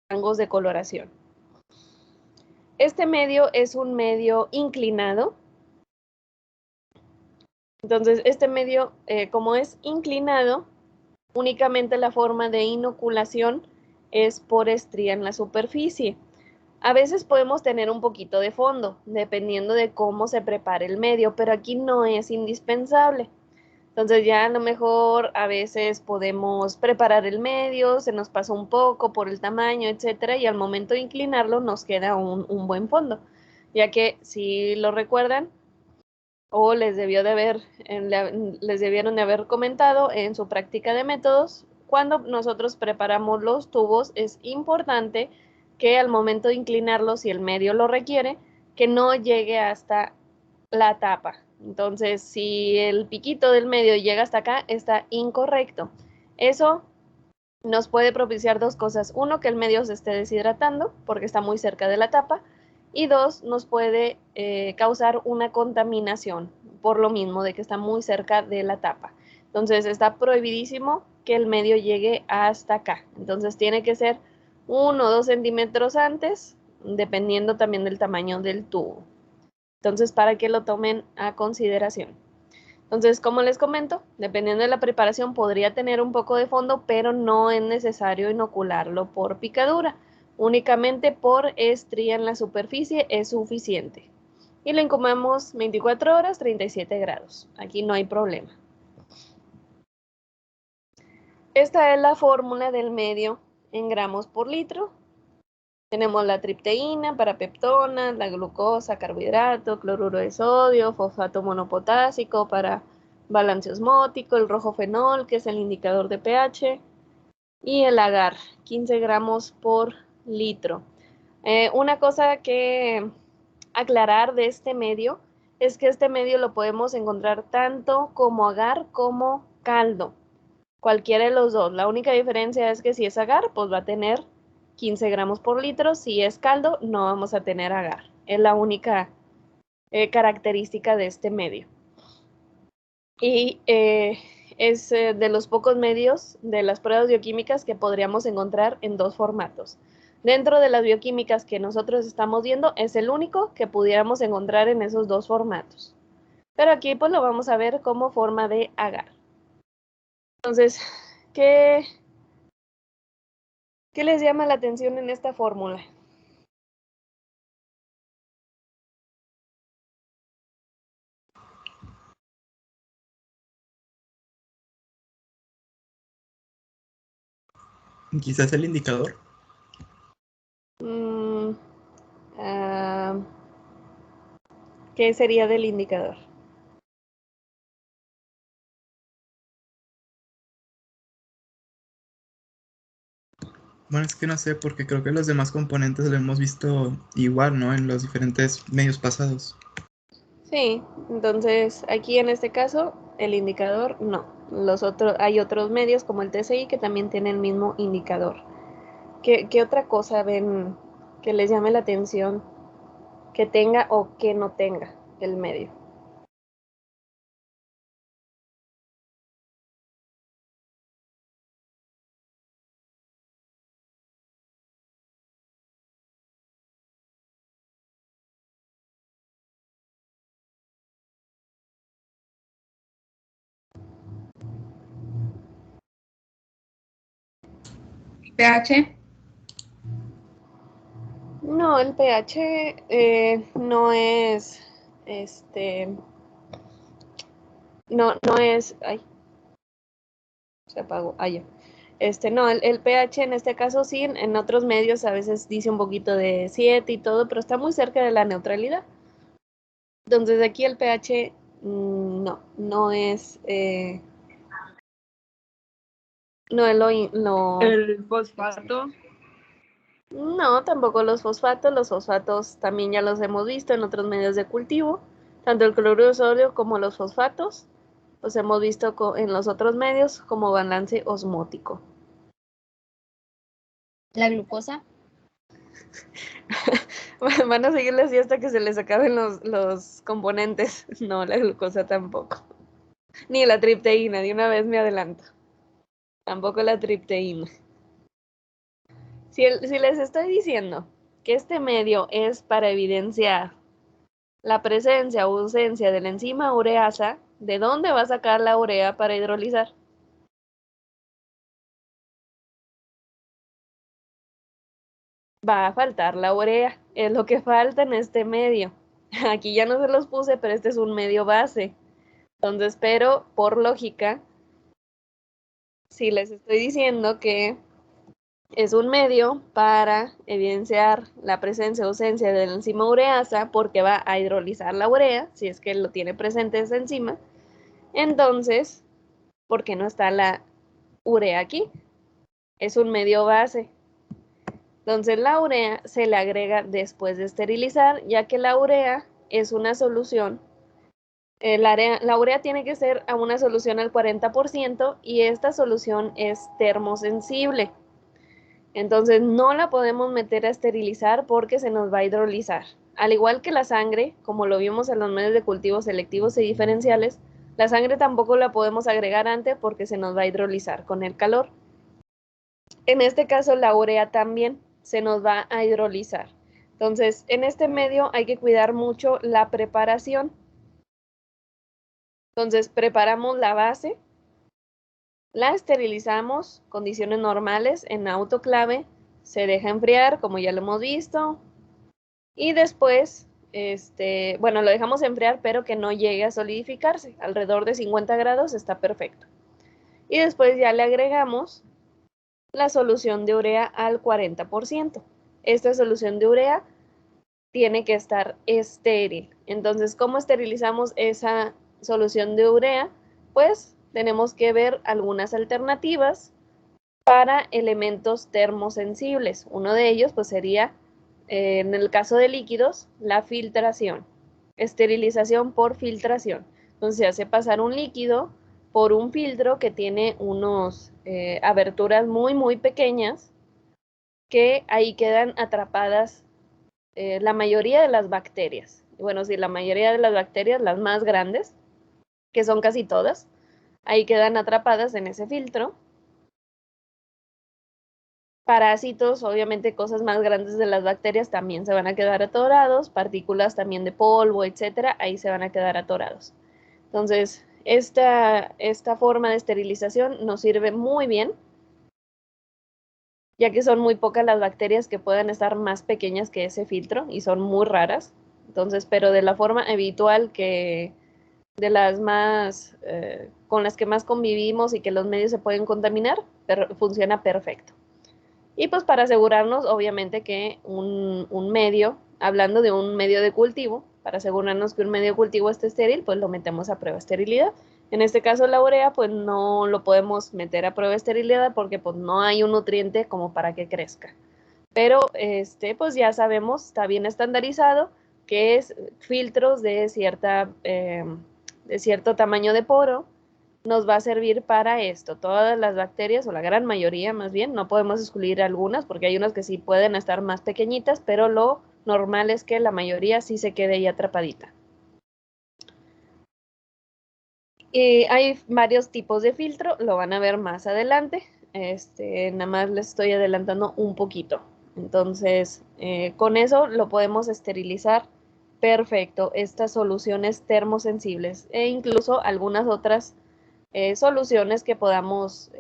rangos de coloración. Este medio es un medio inclinado. Entonces, este medio, como es inclinado, únicamente la forma de inoculación es por estría en la superficie. A veces podemos tener un poquito de fondo, dependiendo de cómo se prepare el medio, pero aquí no es indispensable. Entonces ya a lo mejor a veces podemos preparar el medio, se nos pasa un poco por el tamaño, etcétera, y al momento de inclinarlo nos queda un buen fondo, ya que si lo recuerdan o les debieron de haber comentado en su práctica de métodos, cuando nosotros preparamos los tubos es importante que al momento de inclinarlos, si el medio lo requiere, que no llegue hasta la tapa. Entonces, si el piquito del medio llega hasta acá, está incorrecto. Eso nos puede propiciar dos cosas. Uno, que el medio se esté deshidratando porque está muy cerca de la tapa. Y dos, nos puede causar una contaminación por lo mismo de que está muy cerca de la tapa. Entonces, está prohibidísimo que el medio llegue hasta acá. Entonces, tiene que ser 1 o 2 centímetros antes, dependiendo también del tamaño del tubo. Entonces, para que lo tomen a consideración. Entonces, como les comento, dependiendo de la preparación podría tener un poco de fondo, pero no es necesario inocularlo por picadura. Únicamente por estría en la superficie es suficiente. Y lo incubamos 24 horas, 37 grados. Aquí no hay problema. Esta es la fórmula del medio en gramos por litro. Tenemos la tripteína, parapeptona, la glucosa, carbohidrato, cloruro de sodio, fosfato monopotásico para balance osmótico, el rojo fenol, que es el indicador de pH, y el agar, 15 gramos por litro. Una cosa que aclarar de este medio es que este medio lo podemos encontrar tanto como agar como caldo. Cualquiera de los dos. La única diferencia es que si es agar, pues va a tener 15 gramos por litro. Si es caldo, no vamos a tener agar. Es la única característica de este medio. Y es de los pocos medios de las pruebas bioquímicas que podríamos encontrar en dos formatos. Dentro de las bioquímicas que nosotros estamos viendo, es el único que pudiéramos encontrar en esos dos formatos. Pero aquí pues lo vamos a ver como forma de agar. Entonces, ¿qué les llama la atención en esta fórmula? Quizás el indicador. ¿Qué sería del indicador? Bueno, es que no sé, porque creo que los demás componentes lo hemos visto igual, ¿no? En los diferentes medios pasados. Sí, entonces aquí en este caso el indicador no. Hay otros medios como el TCI que también tiene el mismo indicador. ¿Qué otra cosa ven que les llame la atención que tenga o que no tenga el medio? pH. No, el pH no es, no es, ay, se apagó, ya. No, el pH en este caso sí, en otros medios a veces dice un poquito de 7 y todo, pero está muy cerca de la neutralidad. Entonces aquí el pH no es, no es El fosfato. No, tampoco los fosfatos también ya los hemos visto en otros medios de cultivo, tanto el cloruro de sodio como los fosfatos, los hemos visto en los otros medios como balance osmótico. La glucosa. Van a seguirle así hasta que se les acaben los componentes. No, la glucosa tampoco. Ni la tripteína, de una vez me adelanto. Tampoco la tripteína. Si les estoy diciendo que este medio es para evidenciar la presencia o ausencia de la enzima ureasa, ¿de dónde va a sacar la urea para hidrolizar? Va a faltar la urea, es lo que falta en este medio. Aquí ya no se los puse, pero este es un medio base. Entonces, pero por lógica, si les estoy diciendo que es un medio para evidenciar la presencia o ausencia de la enzima ureasa porque va a hidrolizar la urea, si es que lo tiene presente esa enzima, entonces, ¿por qué no está la urea aquí? Es un medio base. Entonces la urea se le agrega después de esterilizar, ya que la urea es una solución. La urea tiene que ser a una solución al 40% y esta solución es termosensible. Entonces no la podemos meter a esterilizar porque se nos va a hidrolizar. Al igual que la sangre, como lo vimos en los medios de cultivo selectivos y diferenciales, la sangre tampoco la podemos agregar antes porque se nos va a hidrolizar con el calor. En este caso la urea también se nos va a hidrolizar. Entonces, en este medio hay que cuidar mucho la preparación. Entonces, preparamos la base, la esterilizamos, condiciones normales en autoclave, se deja enfriar, como ya lo hemos visto, y después, bueno, lo dejamos enfriar, pero que no llegue a solidificarse. Alrededor de 50 grados está perfecto. Y después ya le agregamos la solución de urea al 40%. Esta solución de urea tiene que estar estéril. Entonces, ¿cómo esterilizamos esa solución de urea? Pues tenemos que ver algunas alternativas para elementos termosensibles. Uno de ellos pues sería, en el caso de líquidos, la filtración. Esterilización por filtración. Entonces se hace pasar un líquido por un filtro que tiene unos aberturas muy pequeñas que ahí quedan atrapadas la mayoría de las bacterias. Bueno, sí, la mayoría de las bacterias, las más grandes, que son casi todas, ahí quedan atrapadas en ese filtro. Parásitos, obviamente cosas más grandes de las bacterias también se van a quedar atorados, partículas también de polvo, etcétera, ahí se van a quedar atorados. Entonces, esta forma de esterilización nos sirve muy bien, ya que son muy pocas las bacterias que puedan estar más pequeñas que ese filtro y son muy raras. Entonces, pero de la forma habitual que de las más con las que más convivimos y que los medios se pueden contaminar, pero funciona perfecto. Y pues para asegurarnos, obviamente, que un medio, hablando de un medio de cultivo, para asegurarnos que un medio de cultivo esté estéril, pues lo metemos a prueba de esterilidad. En este caso la urea, pues no lo podemos meter a prueba de esterilidad porque pues no hay un nutriente como para que crezca. Pero pues ya sabemos, está bien estandarizado, que es filtros de cierto tamaño de poro, nos va a servir para esto. Todas las bacterias, o la gran mayoría más bien, no podemos excluir algunas, porque hay unas que sí pueden estar más pequeñitas, pero lo normal es que la mayoría sí se quede ahí atrapadita. Hay varios tipos de filtro, lo van a ver más adelante. Nada más les estoy adelantando un poquito. Entonces, con eso lo podemos esterilizar perfecto. Estas soluciones termosensibles e incluso algunas otras soluciones que podamos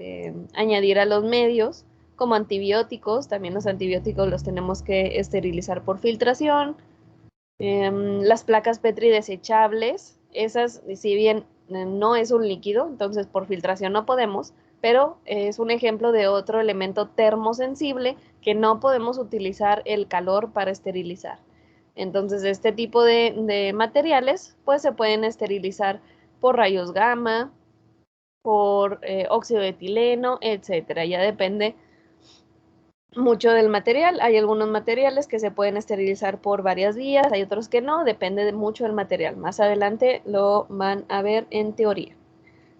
añadir a los medios, como antibióticos. También los antibióticos los tenemos que esterilizar por filtración. Las placas Petri desechables, esas, si bien no es un líquido, entonces por filtración no podemos, pero es un ejemplo de otro elemento termosensible que no podemos utilizar el calor para esterilizar. Entonces, este tipo de materiales, pues se pueden esterilizar por rayos gamma, por óxido de etileno, etcétera. Ya depende mucho del material. Hay algunos materiales que se pueden esterilizar por varias vías, hay otros que no, depende mucho del material. Más adelante lo van a ver en teoría.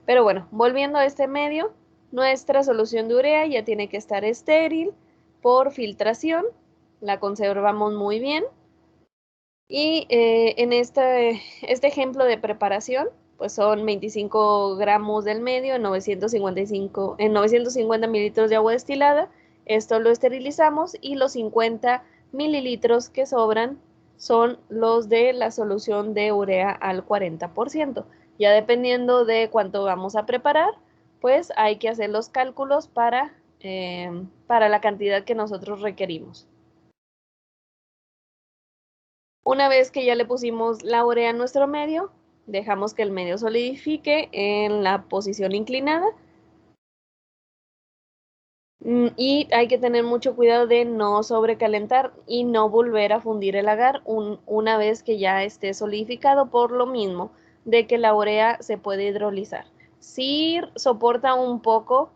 Pero bueno, volviendo a este medio, nuestra solución de urea ya tiene que estar estéril por filtración, la conservamos muy bien. Y en este ejemplo de preparación, pues son 25 gramos del medio en 950 mililitros de agua destilada. Esto lo esterilizamos y los 50 mililitros que sobran son los de la solución de urea al 40%. Ya dependiendo de cuánto vamos a preparar, pues hay que hacer los cálculos para la cantidad que nosotros requerimos. Una vez que ya le pusimos la urea a nuestro medio, dejamos que el medio solidifique en la posición inclinada. Y hay que tener mucho cuidado de no sobrecalentar y no volver a fundir el agar una vez que ya esté solidificado, por lo mismo de que la urea se puede hidrolizar. Sí soporta un poco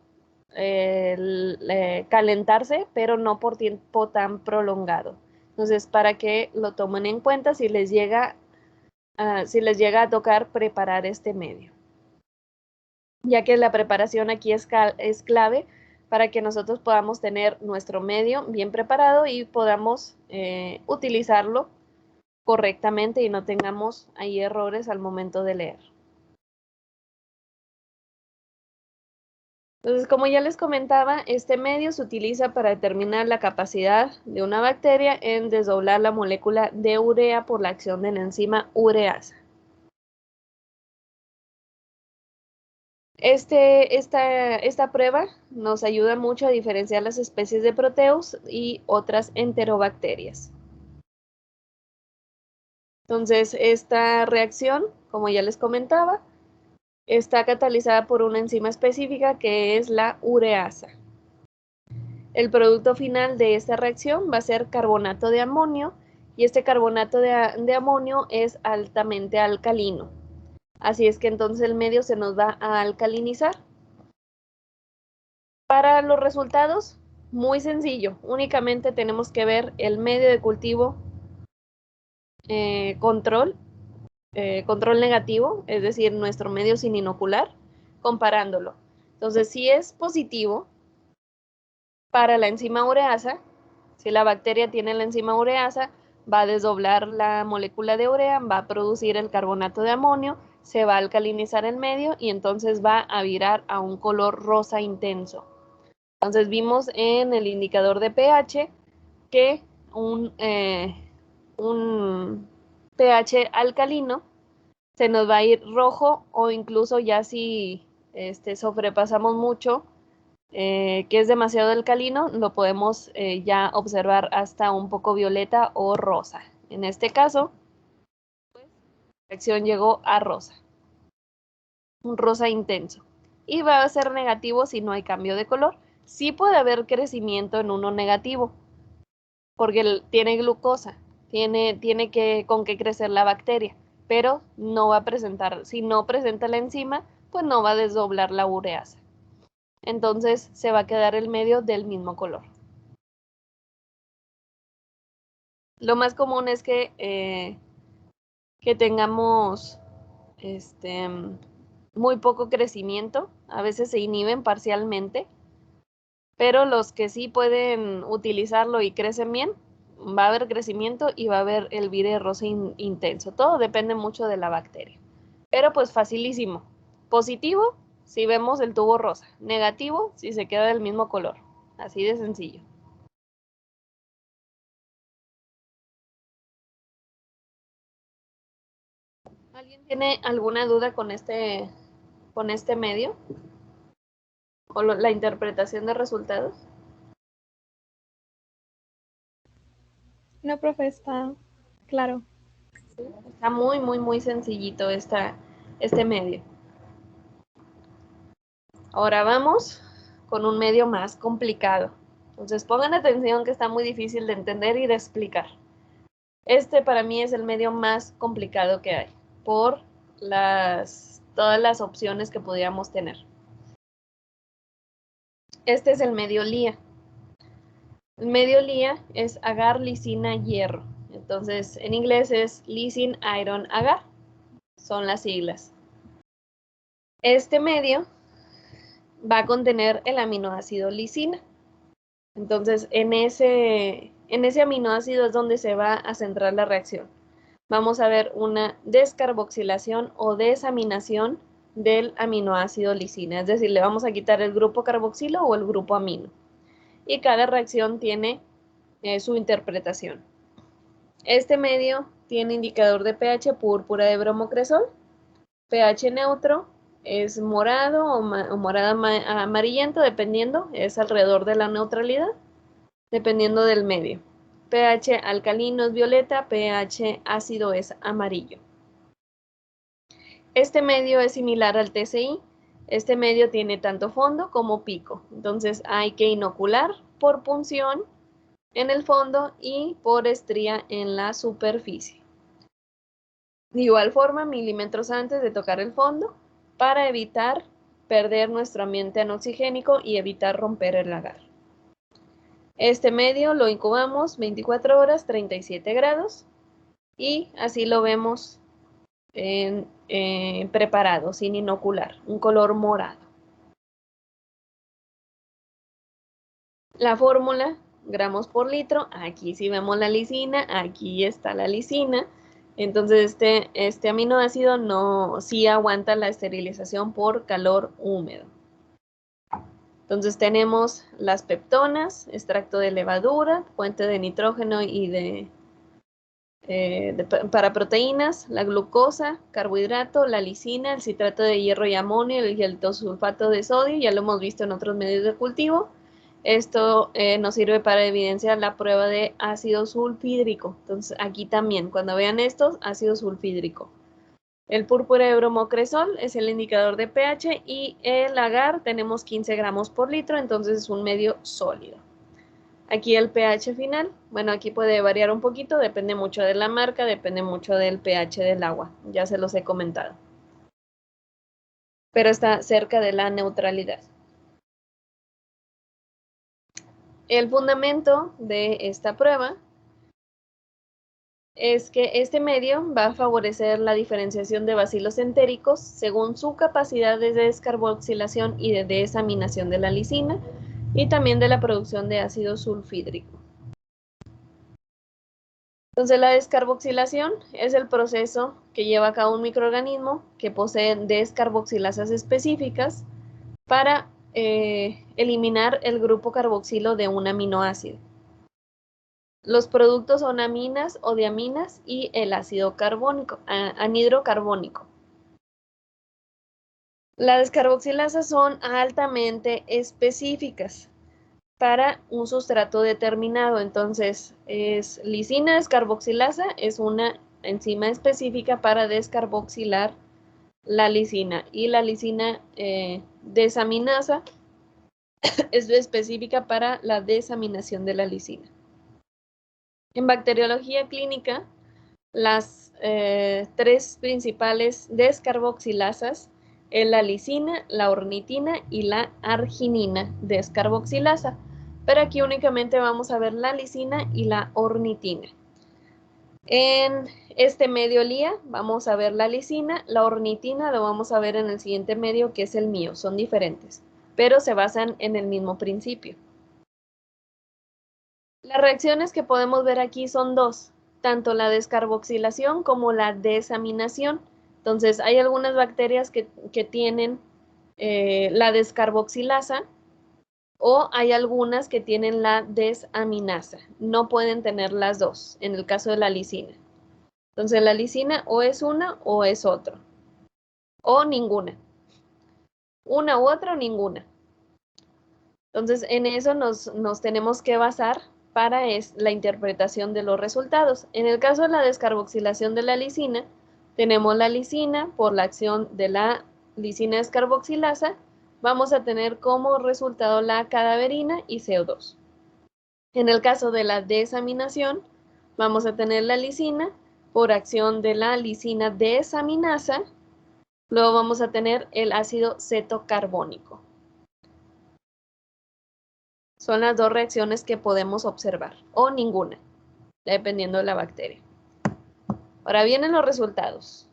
calentarse, pero no por tiempo tan prolongado. Entonces, para que lo tomen en cuenta si les llega a tocar preparar este medio, ya que la preparación aquí es clave para que nosotros podamos tener nuestro medio bien preparado y podamos utilizarlo correctamente y no tengamos ahí errores al momento de leer. Entonces, como ya les comentaba, este medio se utiliza para determinar la capacidad de una bacteria en desdoblar la molécula de urea por la acción de la enzima ureasa. Esta prueba nos ayuda mucho a diferenciar las especies de proteus y otras enterobacterias. Entonces, esta reacción, como ya les comentaba, está catalizada por una enzima específica que es la ureasa. El producto final de esta reacción va a ser carbonato de amonio, y este carbonato de amonio es altamente alcalino. Así es que entonces el medio se nos va a alcalinizar. Para los resultados, muy sencillo, únicamente tenemos que ver el medio de cultivo control negativo, es decir, nuestro medio sin inocular, comparándolo. Entonces, si es positivo para la enzima ureasa, si la bacteria tiene la enzima ureasa, va a desdoblar la molécula de urea, va a producir el carbonato de amonio, se va a alcalinizar el medio y entonces va a virar a un color rosa intenso. Entonces vimos en el indicador de pH que un pH alcalino se nos va a ir rojo, o incluso ya si sobrepasamos mucho, que es demasiado alcalino, lo podemos ya observar hasta un poco violeta o rosa. En este caso, pues, la reacción llegó a rosa, un rosa intenso. Y va a ser negativo si no hay cambio de color. Sí puede haber crecimiento en uno negativo, porque tiene glucosa, tiene con qué crecer la bacteria, pero no va a presentar, si no presenta la enzima, pues no va a desdoblar la ureasa. Entonces se va a quedar el medio del mismo color. Lo más común es que tengamos muy poco crecimiento, a veces se inhiben parcialmente, pero los que sí pueden utilizarlo y crecen bien, va a haber crecimiento y va a haber el vire rosa intenso. Todo depende mucho de la bacteria. Pero pues facilísimo. Positivo si vemos el tubo rosa. Negativo si se queda del mismo color. Así de sencillo. ¿Alguien tiene alguna duda con este medio? ¿O la interpretación de resultados? No, profe, está claro. Sí, está muy, muy, muy sencillito este medio. Ahora vamos con un medio más complicado. Entonces pongan atención, que está muy difícil de entender y de explicar. Este para mí es el medio más complicado que hay, por todas las opciones que podríamos tener. Este es el medio LIA. El medio LIA es agar, lisina, hierro. Entonces, en inglés es lysine, iron, agar. Son las siglas. Este medio va a contener el aminoácido lisina. Entonces, en ese aminoácido es donde se va a centrar la reacción. Vamos a ver una descarboxilación o desaminación del aminoácido lisina. Es decir, le vamos a quitar el grupo carboxilo o el grupo amino. y cada reacción tiene su interpretación. Este medio tiene indicador de pH púrpura de bromocresol, pH neutro es morado o morado amarillento, dependiendo, es alrededor de la neutralidad, dependiendo del medio. pH alcalino es violeta, pH ácido es amarillo. Este medio es similar al TCI. Este medio tiene tanto fondo como pico. Entonces hay que inocular por punción en el fondo y por estría en la superficie. De igual forma, milímetros antes de tocar el fondo para evitar perder nuestro ambiente anoxigénico y evitar romper el agar. Este medio lo incubamos 24 horas, 37 grados y así lo vemos preparado, sin inocular, un color morado. La fórmula, gramos por litro, aquí sí vemos la lisina, aquí está la lisina. Entonces este aminoácido sí aguanta la esterilización por calor húmedo. Entonces tenemos las peptonas, extracto de levadura, fuente de nitrógeno y para proteínas, la glucosa, carbohidrato, la lisina, el citrato de hierro y amonio y el tosulfato de sodio, ya lo hemos visto en otros medios de cultivo. Esto nos sirve para evidenciar la prueba de ácido sulfhídrico. Entonces aquí también, cuando vean estos, ácido sulfhídrico. El púrpura de bromocresol es el indicador de pH y el agar tenemos 15 gramos por litro, entonces es un medio sólido. Aquí el pH final, bueno, aquí puede variar un poquito, depende mucho de la marca, depende mucho del pH del agua, ya se los he comentado. Pero está cerca de la neutralidad. El fundamento de esta prueba es que este medio va a favorecer la diferenciación de bacilos entéricos según su capacidad de descarboxilación y de desaminación de la lisina y también de la producción de ácido sulfhídrico. Entonces la descarboxilación es el proceso que lleva a cabo un microorganismo que posee descarboxilasas específicas para eliminar el grupo carboxilo de un aminoácido. Los productos son aminas o diaminas y el ácido carbónico, anhidro carbónico. Las descarboxilasas son altamente específicas para un sustrato determinado. Entonces, lisina descarboxilasa es una enzima específica para descarboxilar la lisina. Y la lisina desaminasa es específica para la desaminación de la lisina. En bacteriología clínica, las tres principales descarboxilasas es la lisina, la ornitina y la arginina descarboxilasa. Pero aquí únicamente vamos a ver la lisina y la ornitina. En este medio LIA vamos a ver la lisina, la ornitina lo vamos a ver en el siguiente medio que es el mío, son diferentes, pero se basan en el mismo principio. Las reacciones que podemos ver aquí son dos, tanto la descarboxilación como la desaminación. Entonces, hay algunas bacterias que tienen la descarboxilasa o hay algunas que tienen la desaminasa. No pueden tener las dos, en el caso de la lisina. Entonces, la lisina o es una o es otro, o ninguna. Una u otra o ninguna. Entonces, en eso nos tenemos que basar para la interpretación de los resultados. En el caso de la descarboxilación de la lisina, tenemos la lisina por la acción de la lisina descarboxilasa, vamos a tener como resultado la cadaverina y CO2. En el caso de la desaminación, vamos a tener la lisina por acción de la lisina desaminasa, luego vamos a tener el ácido cetocarbónico. Son las dos reacciones que podemos observar, o ninguna, dependiendo de la bacteria. Ahora vienen los resultados.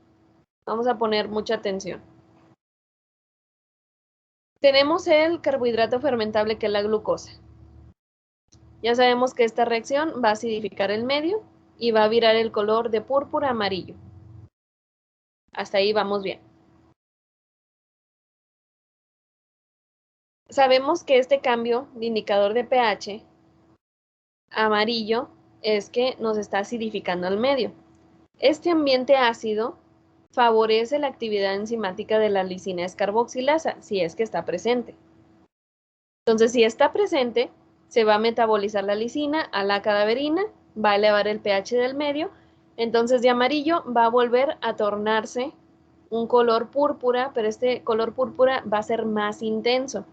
Vamos a poner mucha atención. Tenemos el carbohidrato fermentable que es la glucosa. Ya sabemos que esta reacción va a acidificar el medio y va a virar el color de púrpura a amarillo. Hasta ahí vamos bien. sabemos que este cambio de indicador de pH amarillo es que nos está acidificando el medio. Este ambiente ácido favorece la actividad enzimática de la lisina descarboxilasa, si es que está presente. Entonces, si está presente, se va a metabolizar la lisina a la cadaverina, va a elevar el pH del medio, entonces de amarillo va a volver a tornarse un color púrpura, pero este color púrpura va a ser más intenso.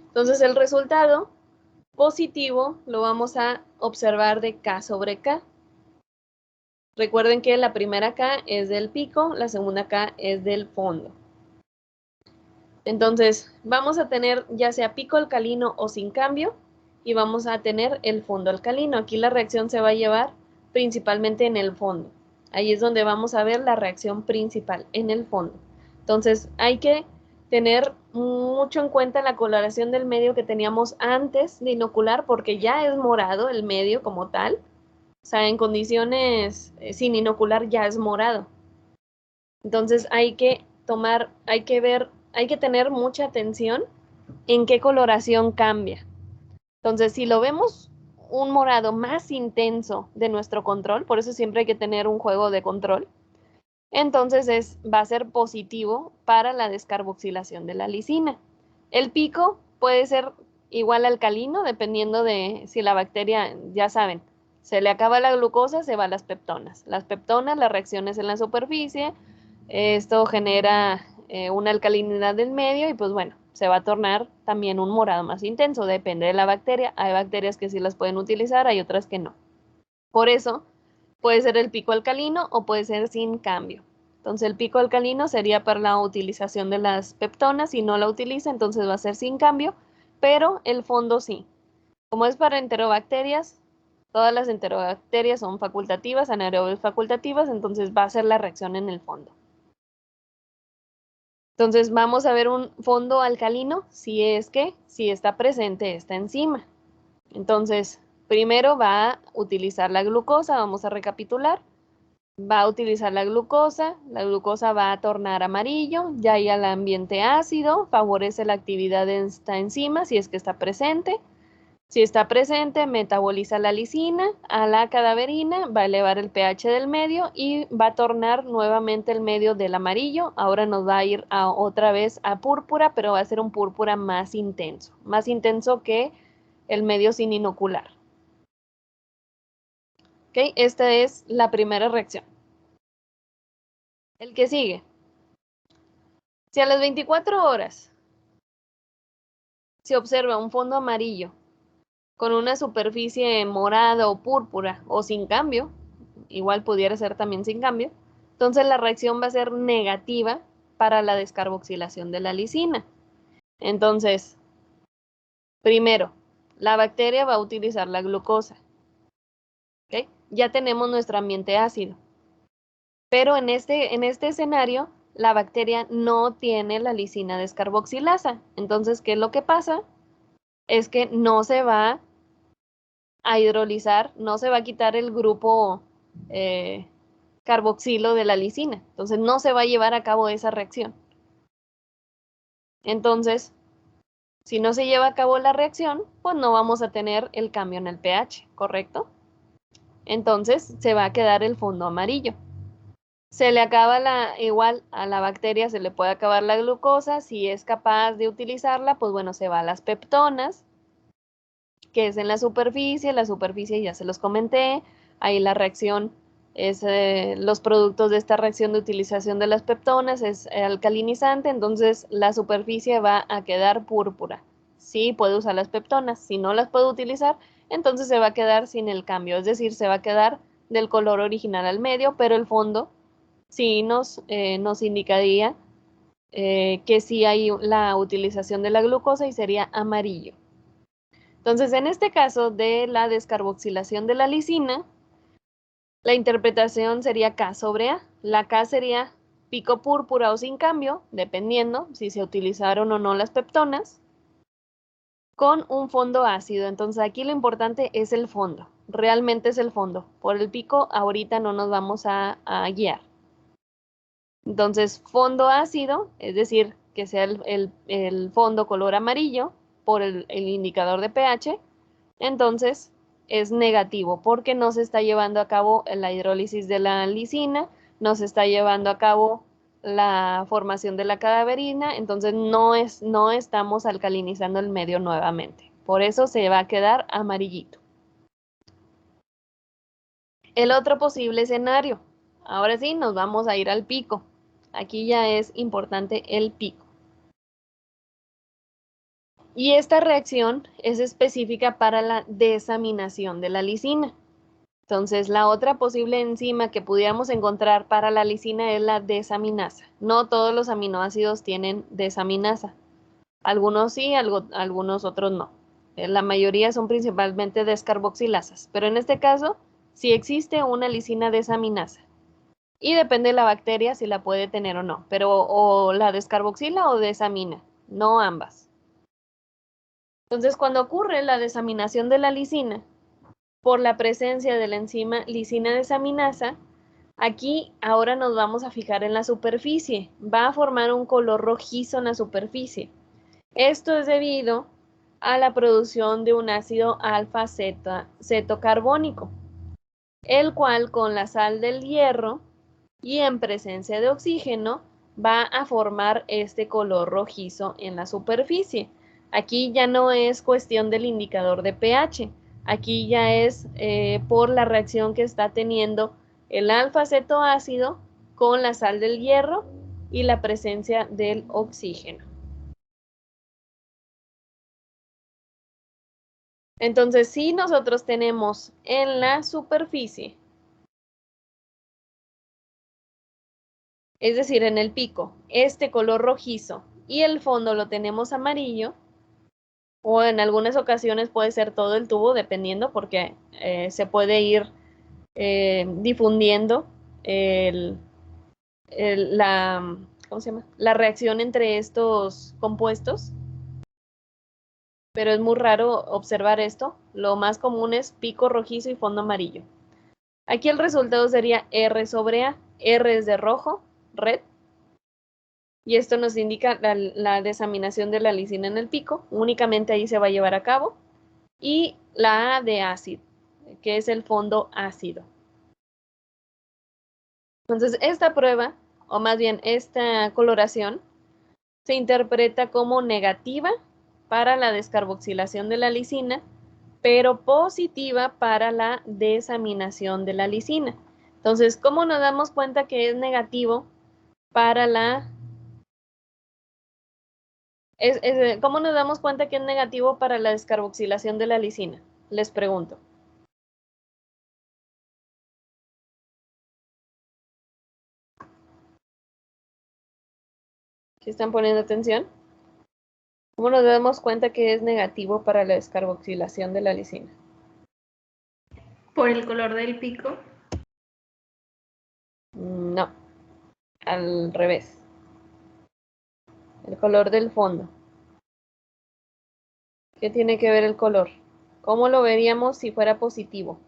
Entonces, el resultado positivo lo vamos a observar de K sobre K. Recuerden que la primera K es del pico, la segunda K es del fondo. Entonces, vamos a tener ya sea pico alcalino o sin cambio, y vamos a tener el fondo alcalino. Aquí la reacción se va a llevar principalmente en el fondo. Ahí es donde vamos a ver la reacción principal, en el fondo. Entonces, hay que tener mucho en cuenta la coloración del medio que teníamos antes de inocular, porque ya es morado el medio como tal. O sea, en condiciones sin inocular ya es morado. Entonces hay que tener mucha atención en qué coloración cambia. Entonces, si lo vemos un morado más intenso de nuestro control, por eso siempre hay que tener un juego de control, entonces va a ser positivo para la descarboxilación de la lisina. El pico puede ser igual alcalino, dependiendo de si la bacteria, ya saben, se le acaba la glucosa, se va a las peptonas. Las peptonas, las reacciones en la superficie, esto genera una alcalinidad del medio y pues bueno, se va a tornar también un morado más intenso, depende de la bacteria. Hay bacterias que sí las pueden utilizar, hay otras que no. Por eso, puede ser el pico alcalino o puede ser sin cambio. Entonces, el pico alcalino sería para la utilización de las peptonas. Si no la utiliza, entonces va a ser sin cambio, pero el fondo sí. Como es para enterobacterias, todas las enterobacterias son facultativas, anaerobias facultativas, entonces va a ser la reacción en el fondo. Entonces, vamos a ver un fondo alcalino si está presente esta enzima. Entonces, primero va a utilizar la glucosa, vamos a recapitular. Va a utilizar la glucosa va a tornar amarillo, ya hay al ambiente ácido, favorece la actividad de esta enzima si es que está presente. Si está presente, metaboliza la lisina a la cadaverina, va a elevar el pH del medio y va a tornar nuevamente el medio del amarillo. Ahora nos va a ir otra vez a púrpura, pero va a ser un púrpura más intenso que el medio sin inocular. ¿Ok? Esta es la primera reacción. El que sigue. Si a las 24 horas se observa un fondo amarillo con una superficie morada o púrpura o sin cambio, igual pudiera ser también sin cambio, entonces la reacción va a ser negativa para la descarboxilación de la lisina. Entonces, primero, la bacteria va a utilizar la glucosa. ¿Okay? Ya tenemos nuestro ambiente ácido. Pero en este escenario, la bacteria no tiene la lisina descarboxilasa. Entonces, ¿qué es lo que pasa? Es que no se va a hidrolizar, no se va a quitar el grupo carboxilo de la lisina. Entonces, no se va a llevar a cabo esa reacción. Entonces, si no se lleva a cabo la reacción, pues no vamos a tener el cambio en el pH, ¿correcto? Entonces, se va a quedar el fondo amarillo. Se le acaba igual a la bacteria se le puede acabar la glucosa, si es capaz de utilizarla, pues bueno, se va a las peptonas, que es en la superficie ya se los comenté, ahí la reacción es, los productos de esta reacción de utilización de las peptonas es alcalinizante, entonces la superficie va a quedar púrpura. Sí, puede usar las peptonas, si no las puede utilizar, entonces se va a quedar sin el cambio, es decir, se va a quedar del color original al medio, pero el fondo sí nos indicaría que sí hay la utilización de la glucosa y sería amarillo. Entonces, en este caso de la descarboxilación de la lisina, la interpretación sería K sobre A. La K sería pico púrpura o sin cambio, dependiendo si se utilizaron o no las peptonas, con un fondo ácido. Entonces, aquí lo importante es el fondo. Realmente es el fondo. Por el pico, ahorita no nos vamos a guiar. Entonces, fondo ácido, es decir, que sea el fondo color amarillo por el indicador de pH, entonces es negativo porque no se está llevando a cabo la hidrólisis de la lisina, no se está llevando a cabo la formación de la cadaverina, entonces no estamos alcalinizando el medio nuevamente. Por eso se va a quedar amarillito. El otro posible escenario. Ahora sí, nos vamos a ir al pico. Aquí ya es importante el pico. Y esta reacción es específica para la desaminación de la lisina. Entonces, la otra posible enzima que pudiéramos encontrar para la lisina es la desaminasa. No todos los aminoácidos tienen desaminasa. Algunos sí, algunos otros no. La mayoría son principalmente descarboxilasas, pero en este caso sí existe una lisina desaminasa. Y depende de la bacteria si la puede tener o no, pero o la descarboxila o desamina, no ambas. Entonces, cuando ocurre la desaminación de la lisina, por la presencia de la enzima lisina desaminasa, aquí ahora nos vamos a fijar en la superficie. Va a formar un color rojizo en la superficie. Esto es debido a la producción de un ácido alfa-cetocarbónico, el cual con la sal del hierro y en presencia de oxígeno va a formar este color rojizo en la superficie. Aquí ya no es cuestión del indicador de pH, aquí ya es por la reacción que está teniendo el alfa-cetoácido con la sal del hierro y la presencia del oxígeno. Entonces, si nosotros tenemos en la superficie, es decir, en el pico, este color rojizo y el fondo lo tenemos amarillo, o en algunas ocasiones puede ser todo el tubo, dependiendo, porque se puede ir difundiendo ¿cómo se llama? La reacción entre estos compuestos, pero es muy raro observar esto. Lo más común es pico rojizo y fondo amarillo. Aquí el resultado sería R sobre A. R es de rojo, red, y esto nos indica la desaminación de la lisina en el pico. Únicamente ahí se va a llevar a cabo. Y la A de ácido, que es el fondo ácido. Entonces, esta prueba, o más bien esta coloración, se interpreta como negativa para la descarboxilación de la lisina, pero positiva para la desaminación de la lisina. Entonces, ¿cómo nos damos cuenta que es negativo para ¿cómo nos damos cuenta que es negativo para la descarboxilación de la lisina? Les pregunto. ¿Sí están poniendo atención? ¿Cómo nos damos cuenta que es negativo para la descarboxilación de la lisina? ¿Por el color del pico? No, al revés. El color del fondo. ¿Qué tiene que ver el color? ¿Cómo lo veríamos si fuera positivo?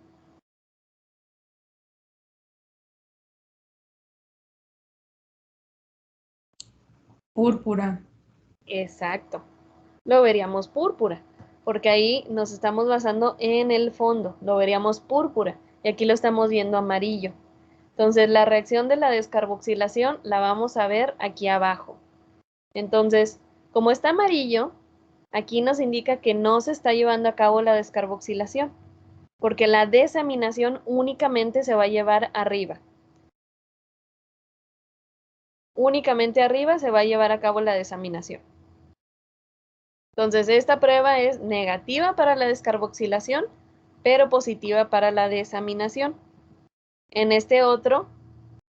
Púrpura. Exacto. Lo veríamos púrpura, porque ahí nos estamos basando en el fondo. Lo veríamos púrpura y aquí lo estamos viendo amarillo. Entonces, la reacción de la descarboxilación la vamos a ver aquí abajo. Entonces, como está amarillo, aquí nos indica que no se está llevando a cabo la descarboxilación, porque la desaminación únicamente se va a llevar arriba. Únicamente arriba se va a llevar a cabo la desaminación. Entonces, esta prueba es negativa para la descarboxilación, pero positiva para la desaminación. En este otro,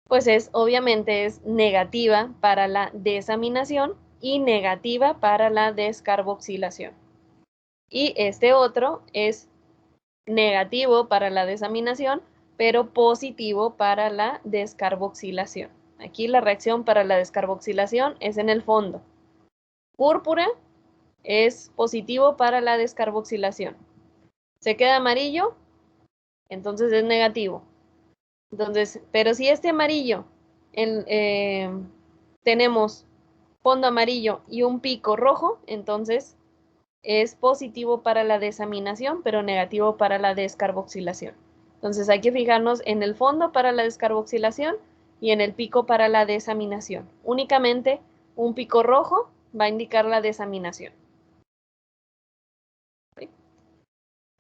pues obviamente es negativa para la desaminación y negativa para la descarboxilación. Y este otro es negativo para la desaminación, pero positivo para la descarboxilación. Aquí la reacción para la descarboxilación es en el fondo. Púrpura es positivo para la descarboxilación. Se queda amarillo, entonces es negativo. Entonces, pero si este amarillo tenemos fondo amarillo y un pico rojo, entonces es positivo para la desaminación, pero negativo para la descarboxilación. Entonces hay que fijarnos en el fondo para la descarboxilación y en el pico para la desaminación. Únicamente un pico rojo va a indicar la desaminación.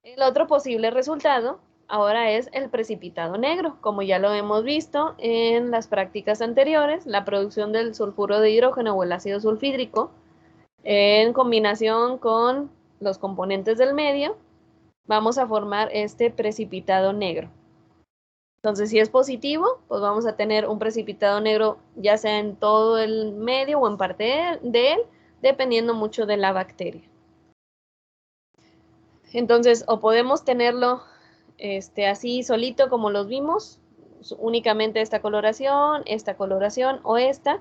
El otro posible resultado ahora es el precipitado negro. Como ya lo hemos visto en las prácticas anteriores, la producción del sulfuro de hidrógeno o el ácido sulfídrico en combinación con los componentes del medio, vamos a formar este precipitado negro. Entonces, si es positivo, pues vamos a tener un precipitado negro ya sea en todo el medio o en parte de él, dependiendo mucho de la bacteria. Entonces, o podemos tenerlo así solito como los vimos, únicamente esta coloración o esta.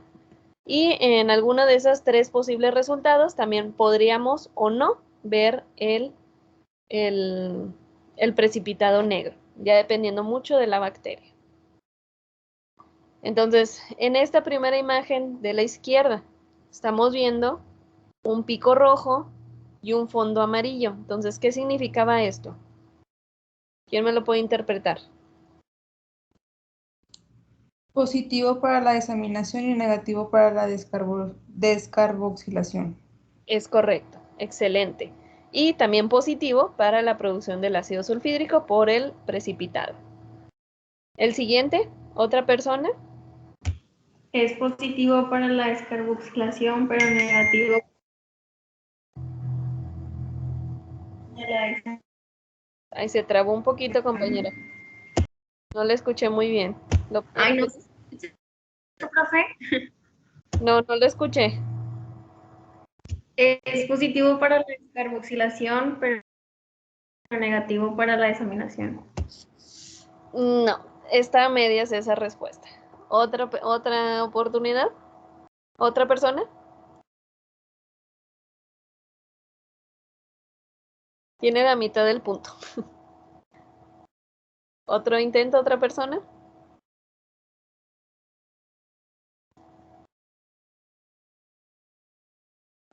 Y en alguno de esos tres posibles resultados también podríamos o no ver el precipitado negro, ya dependiendo mucho de la bacteria. Entonces, en esta primera imagen de la izquierda, estamos viendo un pico rojo y un fondo amarillo. Entonces, ¿qué significaba esto? ¿Quién me lo puede interpretar? Positivo para la desaminación y negativo para la descarboxilación. Es correcto, excelente. Y también positivo para la producción del ácido sulfídrico por el precipitado. El siguiente, otra persona. Es positivo para la descarboxilación, pero negativo para la desaminación. Ahí se trabó un poquito, compañera. No le escuché muy bien. Ay, no sé, profe. No lo escuché. Es positivo para la descarboxilación, pero negativo para la desaminación. No, está a medias esa respuesta. ¿Otra oportunidad? ¿Otra persona? Tiene la mitad del punto. ¿Otro intento, otra persona?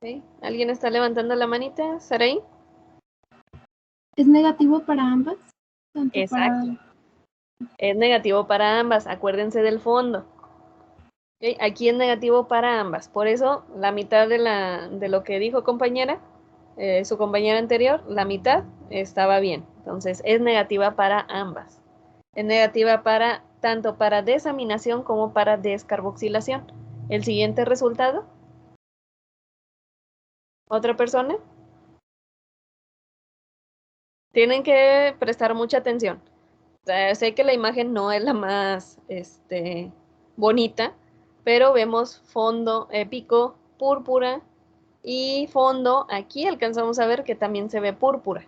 ¿Sí? ¿Alguien está levantando la manita? ¿Saraí? ¿Es negativo para ambas? Tanto Exacto. Es negativo para ambas. Acuérdense del fondo. ¿Okay? Aquí es negativo para ambas. Por eso, la mitad de lo que dijo compañera, su compañera anterior, la mitad estaba bien. Entonces, es negativa para ambas. Es negativa tanto para desaminación como para descarboxilación. El siguiente resultado. ¿Otra persona? Tienen que prestar mucha atención. O sea, sé que la imagen no es la más bonita, pero vemos fondo, pico, púrpura y fondo. Aquí alcanzamos a ver que también se ve púrpura.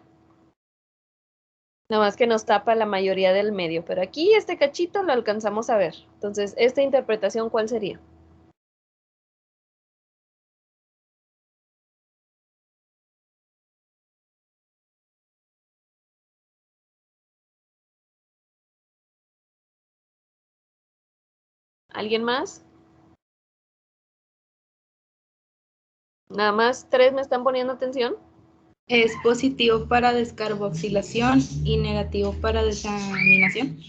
Nada más que nos tapa la mayoría del medio, pero aquí este cachito lo alcanzamos a ver. Entonces, ¿esta interpretación cuál sería? ¿Alguien más? Nada más 3 me están poniendo atención. Es positivo para descarboxilación y negativo para desaminación.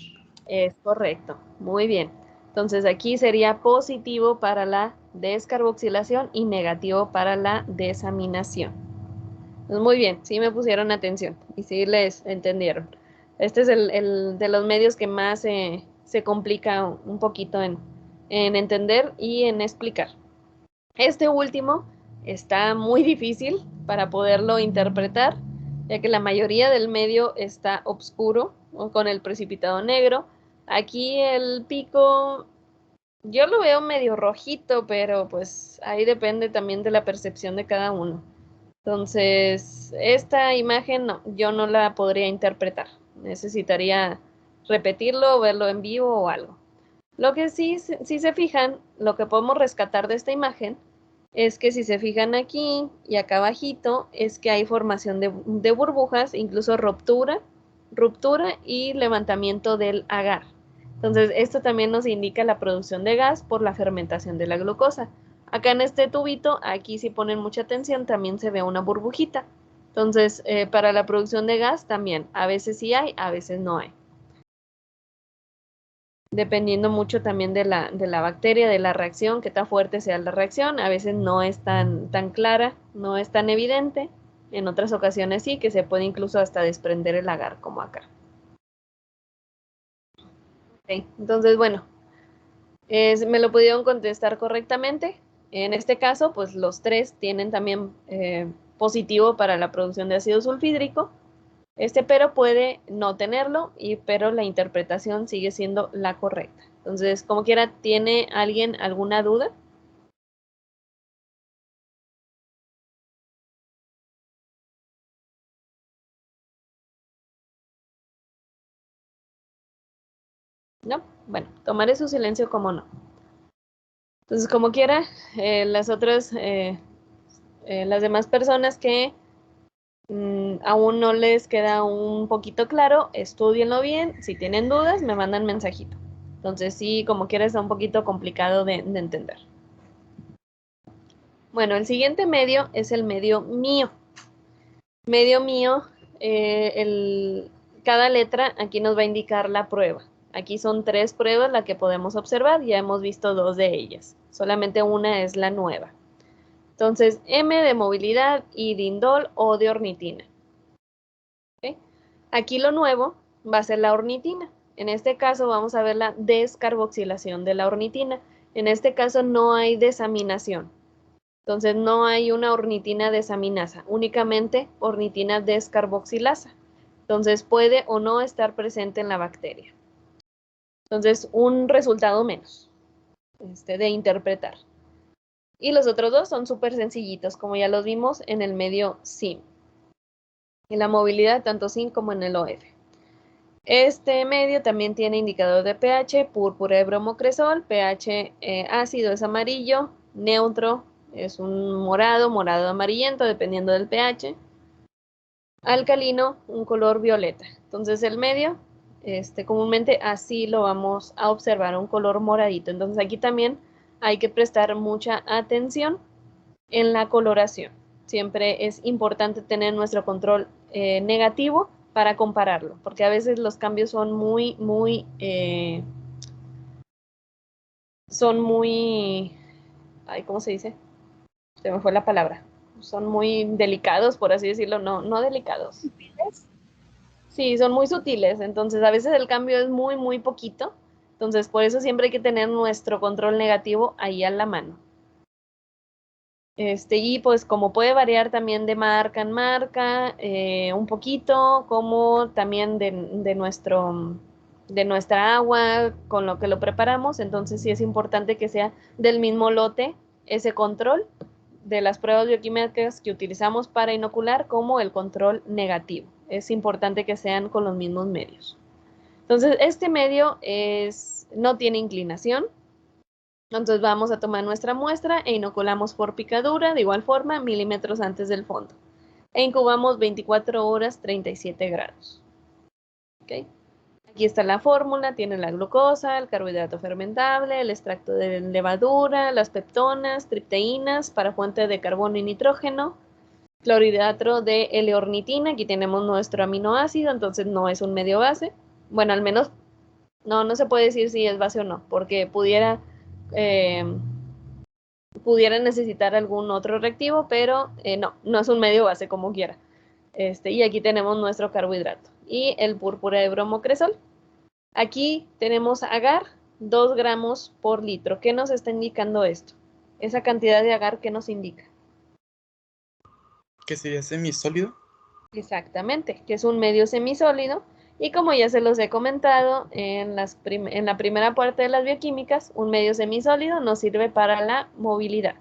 Es correcto, muy bien. Entonces aquí sería positivo para la descarboxilación y negativo para la desaminación. Pues muy bien, sí me pusieron atención y sí les entendieron. Este es el de los medios que más se complica un poquito en entender y en explicar. Este último está muy difícil para poderlo interpretar, ya que la mayoría del medio está oscuro o con el precipitado negro. Aquí el pico, yo lo veo medio rojito, pero pues ahí depende también de la percepción de cada uno. Entonces, esta imagen no, yo no la podría interpretar. Necesitaría repetirlo o verlo en vivo o algo. Lo que sí, si se fijan, lo que podemos rescatar de esta imagen es que si se fijan aquí y acá abajito, es que hay formación de burbujas, incluso ruptura y levantamiento del agar. Entonces, esto también nos indica la producción de gas por la fermentación de la glucosa. Acá en este tubito, aquí si ponen mucha atención, también se ve una burbujita. Entonces, para la producción de gas también, a veces sí hay, a veces no hay. Dependiendo mucho también de la bacteria, de la reacción, qué tan fuerte sea la reacción, a veces no es tan clara, no es tan evidente. En otras ocasiones sí, que se puede incluso hasta desprender el agar, como acá. Okay. Entonces, bueno, me lo pudieron contestar correctamente. En este caso, pues los tres tienen también positivo para la producción de ácido sulfhídrico, pero puede no tenerlo, pero la interpretación sigue siendo la correcta. Entonces, como quiera, ¿tiene alguien alguna duda? ¿No? Bueno, tomaré su silencio como no. Entonces, como quiera, las demás personas que aún no les queda un poquito claro, estudienlo bien. Si tienen dudas, me mandan mensajito. Entonces, sí, como quiera, está un poquito complicado de entender. Bueno, el siguiente medio es el medio mío. Medio mío, cada letra aquí nos va a indicar la prueba. Aquí son 3 pruebas las que podemos observar, ya hemos visto 2 de ellas, solamente una es la nueva. Entonces, M de movilidad y de indol o de ornitina. ¿Okay? Aquí lo nuevo va a ser la ornitina. En este caso vamos a ver la descarboxilación de la ornitina. En este caso no hay desaminación. Entonces no hay una ornitina desaminasa, únicamente ornitina descarboxilasa. Entonces puede o no estar presente en la bacteria. Entonces un resultado menos de interpretar. Y los otros dos son súper sencillitos, como ya los vimos en el medio SIM. En la movilidad tanto SIM como en el OF. Este medio también tiene indicador de pH, púrpura de bromocresol, pH ácido es amarillo, neutro es un morado amarillento, dependiendo del pH. Alcalino, un color violeta. Entonces el medio, comúnmente así lo vamos a observar, un color moradito. Entonces aquí también hay que prestar mucha atención en la coloración. Siempre es importante tener nuestro control negativo para compararlo, porque a veces los cambios son muy, ¿cómo se dice? Se me fue la palabra. Son muy delicados, por así decirlo, no delicados. ¿Sutiles? Sí, son muy sutiles, entonces a veces el cambio es muy poquito, entonces por eso siempre hay que tener nuestro control negativo ahí a la mano. Y pues como puede variar también de marca en marca, un poquito, como también de nuestra agua con lo que lo preparamos, entonces sí es importante que sea del mismo lote ese control de las pruebas bioquímicas que utilizamos para inocular como el control negativo. Es importante que sean con los mismos medios. Entonces, este medio no tiene inclinación. Entonces vamos a tomar nuestra muestra e inoculamos por picadura, de igual forma, milímetros antes del fondo. E incubamos 24 horas, 37 grados. ¿Okay? Aquí está la fórmula, tiene la glucosa, el carbohidrato fermentable, el extracto de levadura, las peptonas, tripteínas para fuente de carbono y nitrógeno, clorhidrato de L-ornitina, aquí tenemos nuestro aminoácido, entonces no es un medio base. Bueno, al menos no se puede decir si es base o no, porque pudiera necesitar algún otro reactivo, pero no es un medio base como quiera. Y aquí tenemos nuestro carbohidrato y el púrpura de bromocresol. Aquí tenemos agar, 2 gramos por litro. ¿Qué nos está indicando esto? Esa cantidad de agar, ¿qué nos indica? ¿Que sería semisólido? Exactamente, que es un medio semisólido. Y como ya se los he comentado en la primera parte de las bioquímicas, un medio semisólido nos sirve para la movilidad.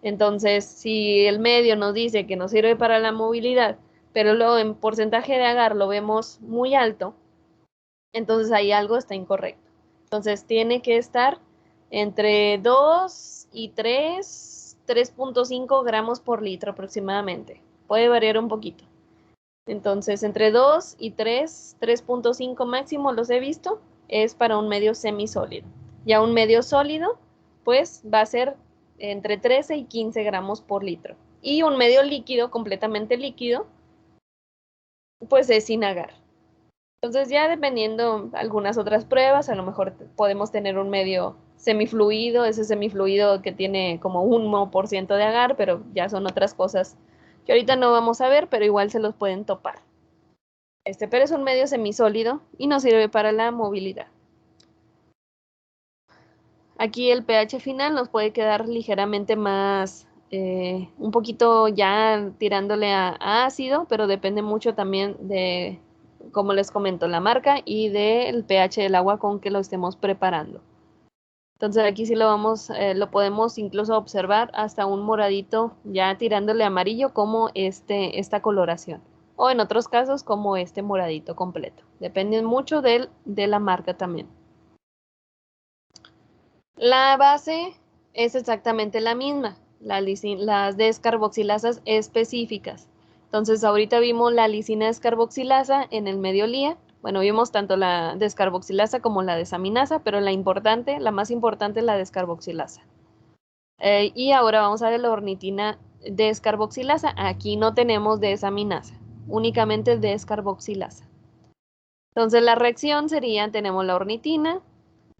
Entonces, si el medio nos dice que nos sirve para la movilidad, pero luego en porcentaje de agar lo vemos muy alto, entonces ahí algo está incorrecto. Entonces tiene que estar entre 2 y 3.5 gramos por litro aproximadamente. Puede variar un poquito. Entonces, entre 2 y 3.5 máximo los he visto, es para un medio semisólido. Ya un medio sólido, pues va a ser entre 13 y 15 gramos por litro. Y un medio líquido, completamente líquido, pues es sin agar. Entonces ya dependiendo algunas otras pruebas, a lo mejor podemos tener un medio semifluido, ese semifluido que tiene como 1% de agar, pero ya son otras cosas que ahorita no vamos a ver, pero igual se los pueden topar. Pero es un medio semisólido y nos sirve para la movilidad. Aquí el pH final nos puede quedar ligeramente más, un poquito ya tirándole a ácido, pero depende mucho también de, como les comento, la marca y del pH del agua con que lo estemos preparando. Entonces aquí sí lo podemos incluso observar hasta un moradito ya tirándole amarillo como esta coloración. O en otros casos como este moradito completo. Depende mucho de la marca también. La base es exactamente la misma, las descarboxilasas específicas. Entonces ahorita vimos la lisina descarboxilasa en el medio LIA. Bueno, vimos tanto la descarboxilasa como la desaminasa, pero la más importante es la descarboxilasa. Y ahora vamos a ver la ornitina descarboxilasa. Aquí no tenemos desaminasa, únicamente descarboxilasa. Entonces la reacción sería, tenemos la ornitina,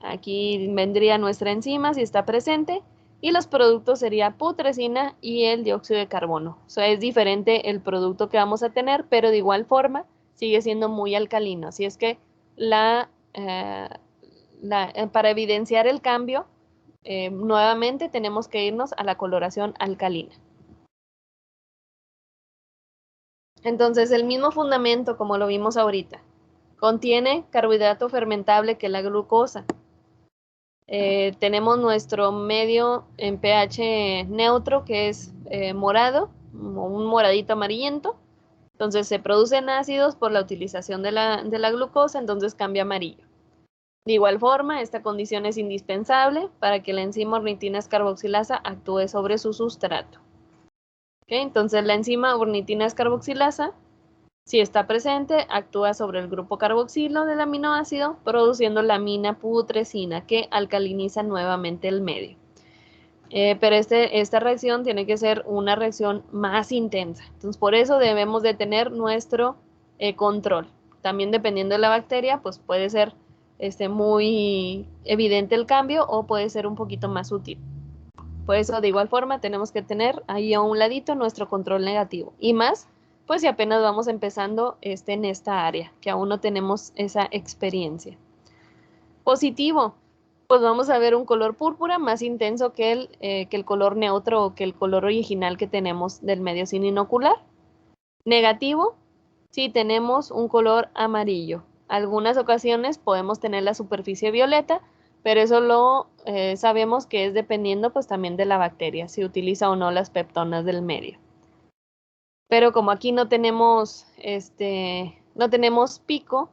aquí vendría nuestra enzima si está presente, y los productos sería putrescina y el dióxido de carbono. O sea, es diferente el producto que vamos a tener, pero de igual forma sigue siendo muy alcalino. Así es que para evidenciar el cambio, nuevamente tenemos que irnos a la coloración alcalina. Entonces, el mismo fundamento como lo vimos ahorita. Contiene carbohidrato fermentable que es la glucosa. Tenemos nuestro medio en pH neutro que es morado, un moradito amarillento. Entonces se producen ácidos por la utilización de la glucosa, entonces cambia amarillo. De igual forma, esta condición es indispensable para que la enzima ornitina descarboxilasa actúe sobre su sustrato. ¿Okay? Entonces la enzima ornitina descarboxilasa, si está presente, actúa sobre el grupo carboxilo del aminoácido, produciendo la amina putrescina que alcaliniza nuevamente el medio. Pero esta reacción tiene que ser una reacción más intensa. Entonces, por eso debemos de tener nuestro control. También dependiendo de la bacteria, pues puede ser muy evidente el cambio o puede ser un poquito más sutil. Por eso, de igual forma, tenemos que tener ahí a un ladito nuestro control negativo. Y más, pues si apenas vamos empezando en esta área, que aún no tenemos esa experiencia. Positivo, pues vamos a ver un color púrpura más intenso que el color neutro o que el color original que tenemos del medio sin inocular. Negativo, si tenemos un color amarillo. Algunas ocasiones podemos tener la superficie violeta, pero eso lo sabemos que es dependiendo pues también de la bacteria, si utiliza o no las peptonas del medio. Pero como aquí no tenemos pico,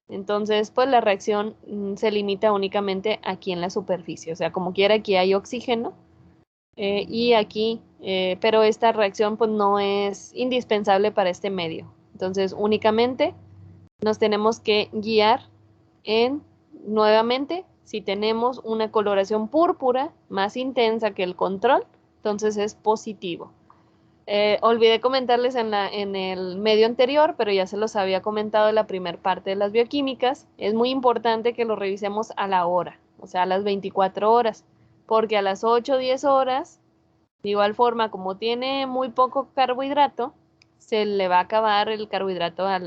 entonces pues la reacción se limita únicamente aquí en la superficie. O sea, como quiera aquí hay oxígeno y aquí, pero esta reacción pues no es indispensable para este medio. Entonces únicamente nos tenemos que guiar nuevamente, si tenemos una coloración púrpura más intensa que el control, entonces es positivo. Olvidé comentarles en el medio anterior, pero ya se los había comentado en la primera parte de las bioquímicas. Es muy importante que lo revisemos a la hora, o sea, a las 24 horas, porque a las 8 o 10 horas, de igual forma, como tiene muy poco carbohidrato, se le va a acabar el carbohidrato a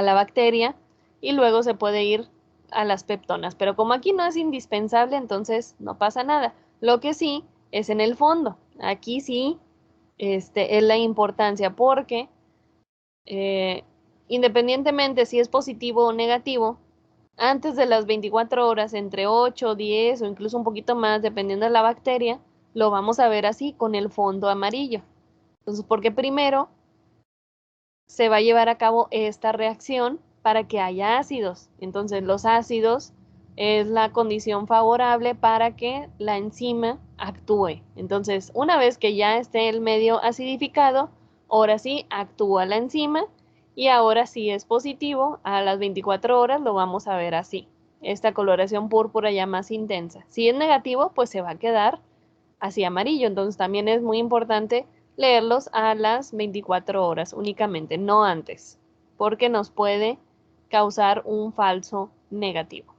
la bacteria y luego se puede ir a las peptonas. Pero como aquí no es indispensable, entonces no pasa nada. Lo que sí es en el fondo. Aquí sí es la importancia porque independientemente si es positivo o negativo, antes de las 24 horas, entre 8, 10 o incluso un poquito más, dependiendo de la bacteria, lo vamos a ver así con el fondo amarillo. Entonces, porque primero se va a llevar a cabo esta reacción para que haya ácidos. Entonces, los ácidos es la condición favorable para que la enzima actúe. Entonces, una vez que ya esté el medio acidificado, ahora sí actúa la enzima y ahora sí es positivo, a las 24 horas lo vamos a ver así. esta coloración púrpura ya más intensa. Si es negativo, pues se va a quedar así amarillo. Entonces también es muy importante leerlos a las 24 horas únicamente, no antes, porque nos puede causar un falso negativo.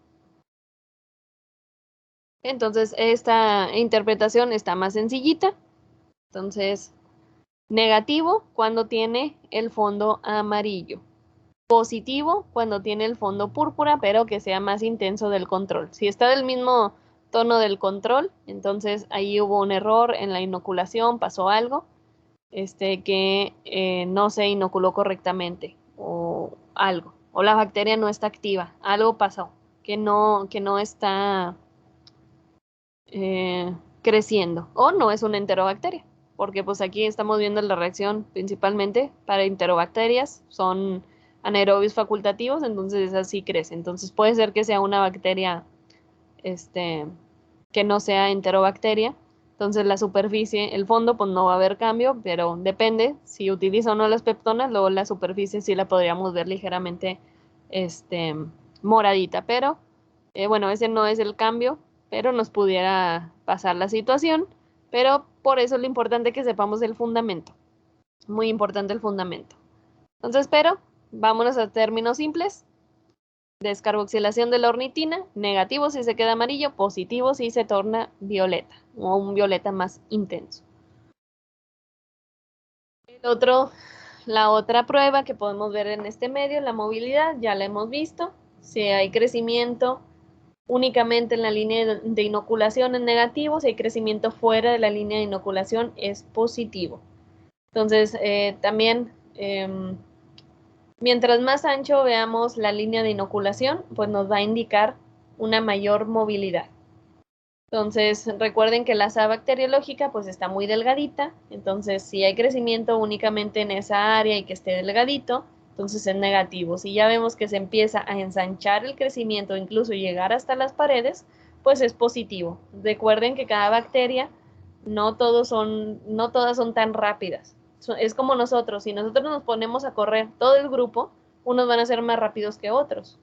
Entonces esta interpretación está más sencillita. Entonces, negativo cuando tiene el fondo amarillo. Positivo cuando tiene el fondo púrpura, pero que sea más intenso del control. Si está del mismo tono del control, entonces ahí hubo un error en la inoculación, pasó algo que no se inoculó correctamente o algo, o la bacteria no está activa, algo pasó que no está creciendo, o no es una enterobacteria, porque pues aquí estamos viendo la reacción principalmente para enterobacterias, son anaerobios facultativos, entonces así crece. Entonces puede ser que sea una bacteria que no sea enterobacteria. Entonces la superficie, el fondo, pues no va a haber cambio, pero depende si utiliza o no las peptonas, luego la superficie sí la podríamos ver ligeramente moradita, pero bueno, ese no es el cambio, pero nos pudiera pasar la situación, pero por eso es lo importante que sepamos el fundamento. Muy importante el fundamento. Entonces, pero vámonos a términos simples. Descarboxilación de la ornitina, negativo si se queda amarillo, positivo si se torna violeta o un violeta más intenso. La otra prueba que podemos ver en este medio, la movilidad, ya la hemos visto. Si hay crecimiento únicamente en la línea de inoculación es negativo, si hay crecimiento fuera de la línea de inoculación es positivo. Entonces, también mientras más ancho veamos la línea de inoculación, pues nos va a indicar una mayor movilidad. Entonces, recuerden que la asa bacteriológica pues está muy delgadita, entonces si hay crecimiento únicamente en esa área y que esté delgadito, entonces es negativo. Si ya vemos que se empieza a ensanchar el crecimiento, incluso llegar hasta las paredes, pues es positivo. Recuerden que cada bacteria, no todas son tan rápidas. Es como nosotros, si nosotros nos ponemos a correr todo el grupo, unos van a ser más rápidos que otros.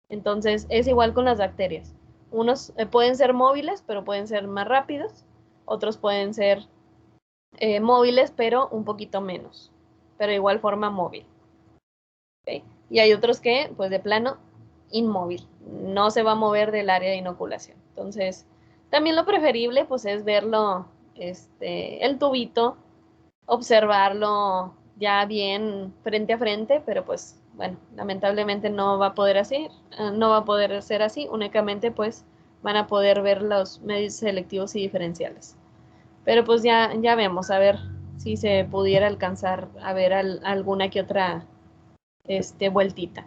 Entonces es igual con las bacterias. Unos pueden ser móviles, pero pueden ser más rápidos. Otros pueden ser móviles, pero un poquito menos. Pero igual forma móvil. ¿Okay? Y hay otros que, pues de plano, inmóvil. No se va a mover del área de inoculación. Entonces, también lo preferible, pues es verlo, el tubito, observarlo ya bien frente a frente, pero pues bueno, lamentablemente no va a poder ser así, únicamente pues van a poder ver los medios selectivos y diferenciales. Pero pues ya vemos, a ver si se pudiera alcanzar a ver alguna que otra vueltita,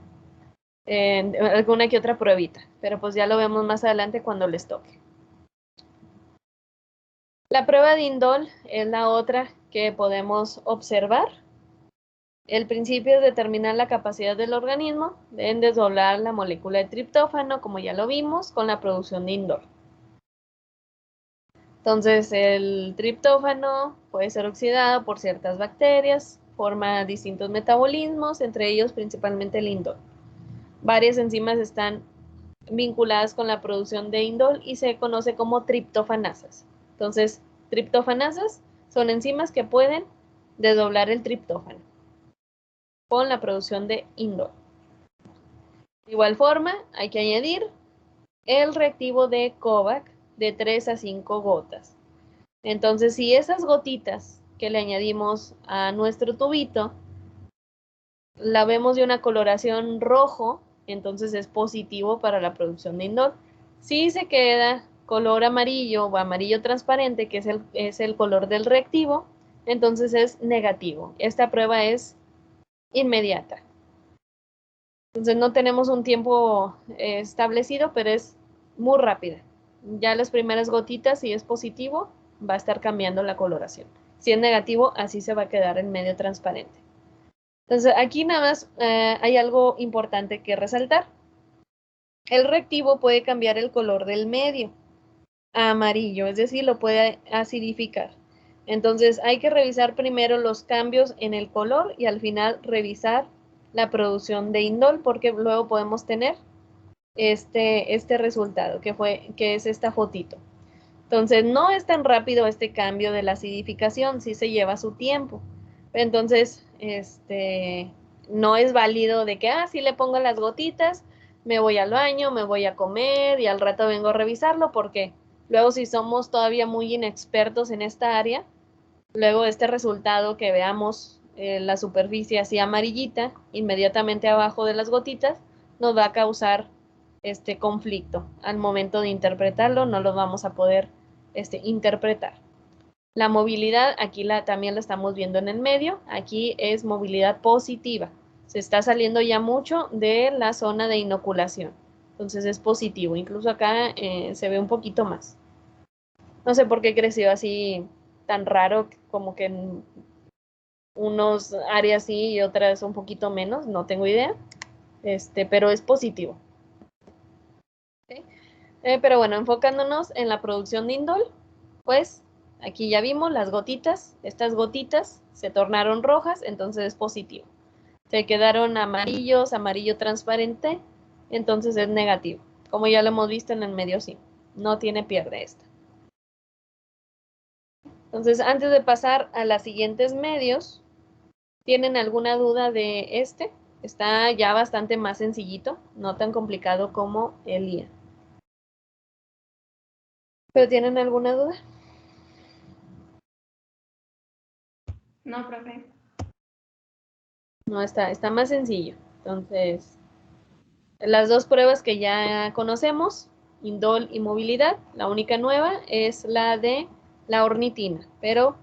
alguna que otra pruebita, pero pues ya lo vemos más adelante cuando les toque. La prueba de indol es la otra que podemos observar. El principio es determinar la capacidad del organismo, deben desdoblar la molécula de triptófano, como ya lo vimos, con la producción de indol. Entonces, el triptófano puede ser oxidado por ciertas bacterias, forma distintos metabolismos, entre ellos principalmente el indol. Varias enzimas están vinculadas con la producción de indol y se conoce como triptofanasas. Entonces, triptofanasas son enzimas que pueden desdoblar el triptófano con la producción de indol. De igual forma, hay que añadir el reactivo de Kovac de 3 a 5 gotas. Entonces, si esas gotitas que le añadimos a nuestro tubito la vemos de una coloración rojo, entonces es positivo para la producción de indol. Si se queda color amarillo o amarillo transparente, que es el color del reactivo, entonces es negativo. Esta prueba es inmediata. Entonces no tenemos un tiempo establecido, pero es muy rápida. Ya las primeras gotitas, si es positivo, va a estar cambiando la coloración. Si es negativo, así se va a quedar en medio transparente. Entonces aquí nada más hay algo importante que resaltar. El reactivo puede cambiar el color del medio a amarillo, es decir, lo puede acidificar. Entonces hay que revisar primero los cambios en el color y al final revisar la producción de indol, porque luego podemos tener este resultado, que es esta fotito. Entonces, no es tan rápido este cambio de la acidificación, sí se lleva su tiempo. Entonces, no es válido de que, sí le pongo las gotitas, me voy al baño, me voy a comer y al rato vengo a revisarlo, porque luego si somos todavía muy inexpertos en esta área, luego este resultado que veamos la superficie así amarillita, inmediatamente abajo de las gotitas, nos va a causar este conflicto. Al momento de interpretarlo, no lo vamos a poder interpretar. La movilidad, aquí también la estamos viendo en el medio, aquí es movilidad positiva. Se está saliendo ya mucho de la zona de inoculación. Entonces es positivo, incluso acá se ve un poquito más. No sé por qué creció así tan raro, como que en unos áreas sí y otras un poquito menos, no tengo idea, pero es positivo. ¿Okay? Pero bueno, enfocándonos en la producción de indol, pues aquí ya vimos las gotitas, estas gotitas se tornaron rojas, entonces es positivo. Se quedaron amarillos, amarillo transparente, entonces es negativo. Como ya lo hemos visto en el medio sí, no tiene pierde esta. Entonces, antes de pasar a los siguientes medios, ¿tienen alguna duda de este? Está ya bastante más sencillito, no tan complicado como el IA. ¿Pero tienen alguna duda? No, profe. No, está más sencillo. Entonces, las dos pruebas que ya conocemos, indol y movilidad, la única nueva es la de la ornitina, pero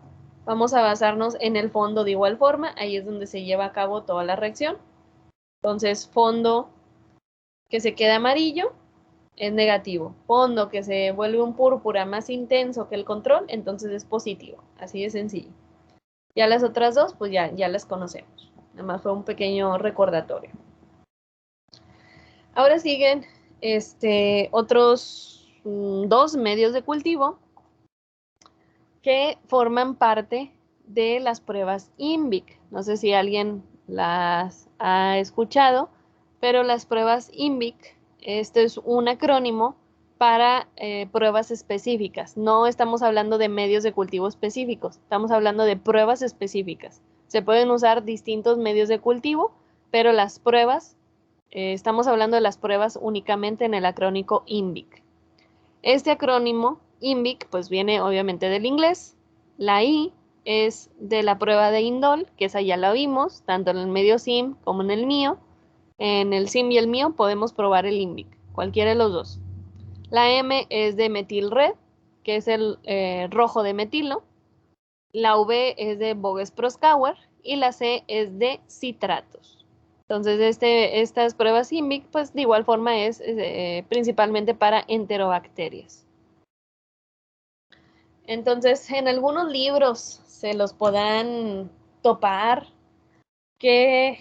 vamos a basarnos en el fondo de igual forma, ahí es donde se lleva a cabo toda la reacción. Entonces, fondo que se queda amarillo es negativo. Fondo que se vuelve un púrpura más intenso que el control, entonces es positivo. Así de sencillo. Ya las otras dos, pues ya las conocemos. Nada más fue un pequeño recordatorio. Ahora siguen otros dos medios de cultivo que forman parte de las pruebas INVIC. No sé si alguien las ha escuchado, pero las pruebas INVIC, este es un acrónimo para pruebas específicas. No estamos hablando de medios de cultivo específicos, estamos hablando de pruebas específicas. Se pueden usar distintos medios de cultivo, pero las pruebas, estamos hablando de las pruebas únicamente en el acrónimo INVIC. Este acrónimo INVIC pues viene obviamente del inglés. La I es de la prueba de indol, que esa ya la vimos, tanto en el medio SIM como en el mío. En el SIM y el mío podemos probar el INVIC, cualquiera de los dos. La M es de metil red, que es el rojo de metilo. La V es de Voges-Proskauer y la C es de citratos. Entonces, estas pruebas INVIC, pues de igual forma es principalmente para enterobacterias. Entonces, en algunos libros se los podrán topar que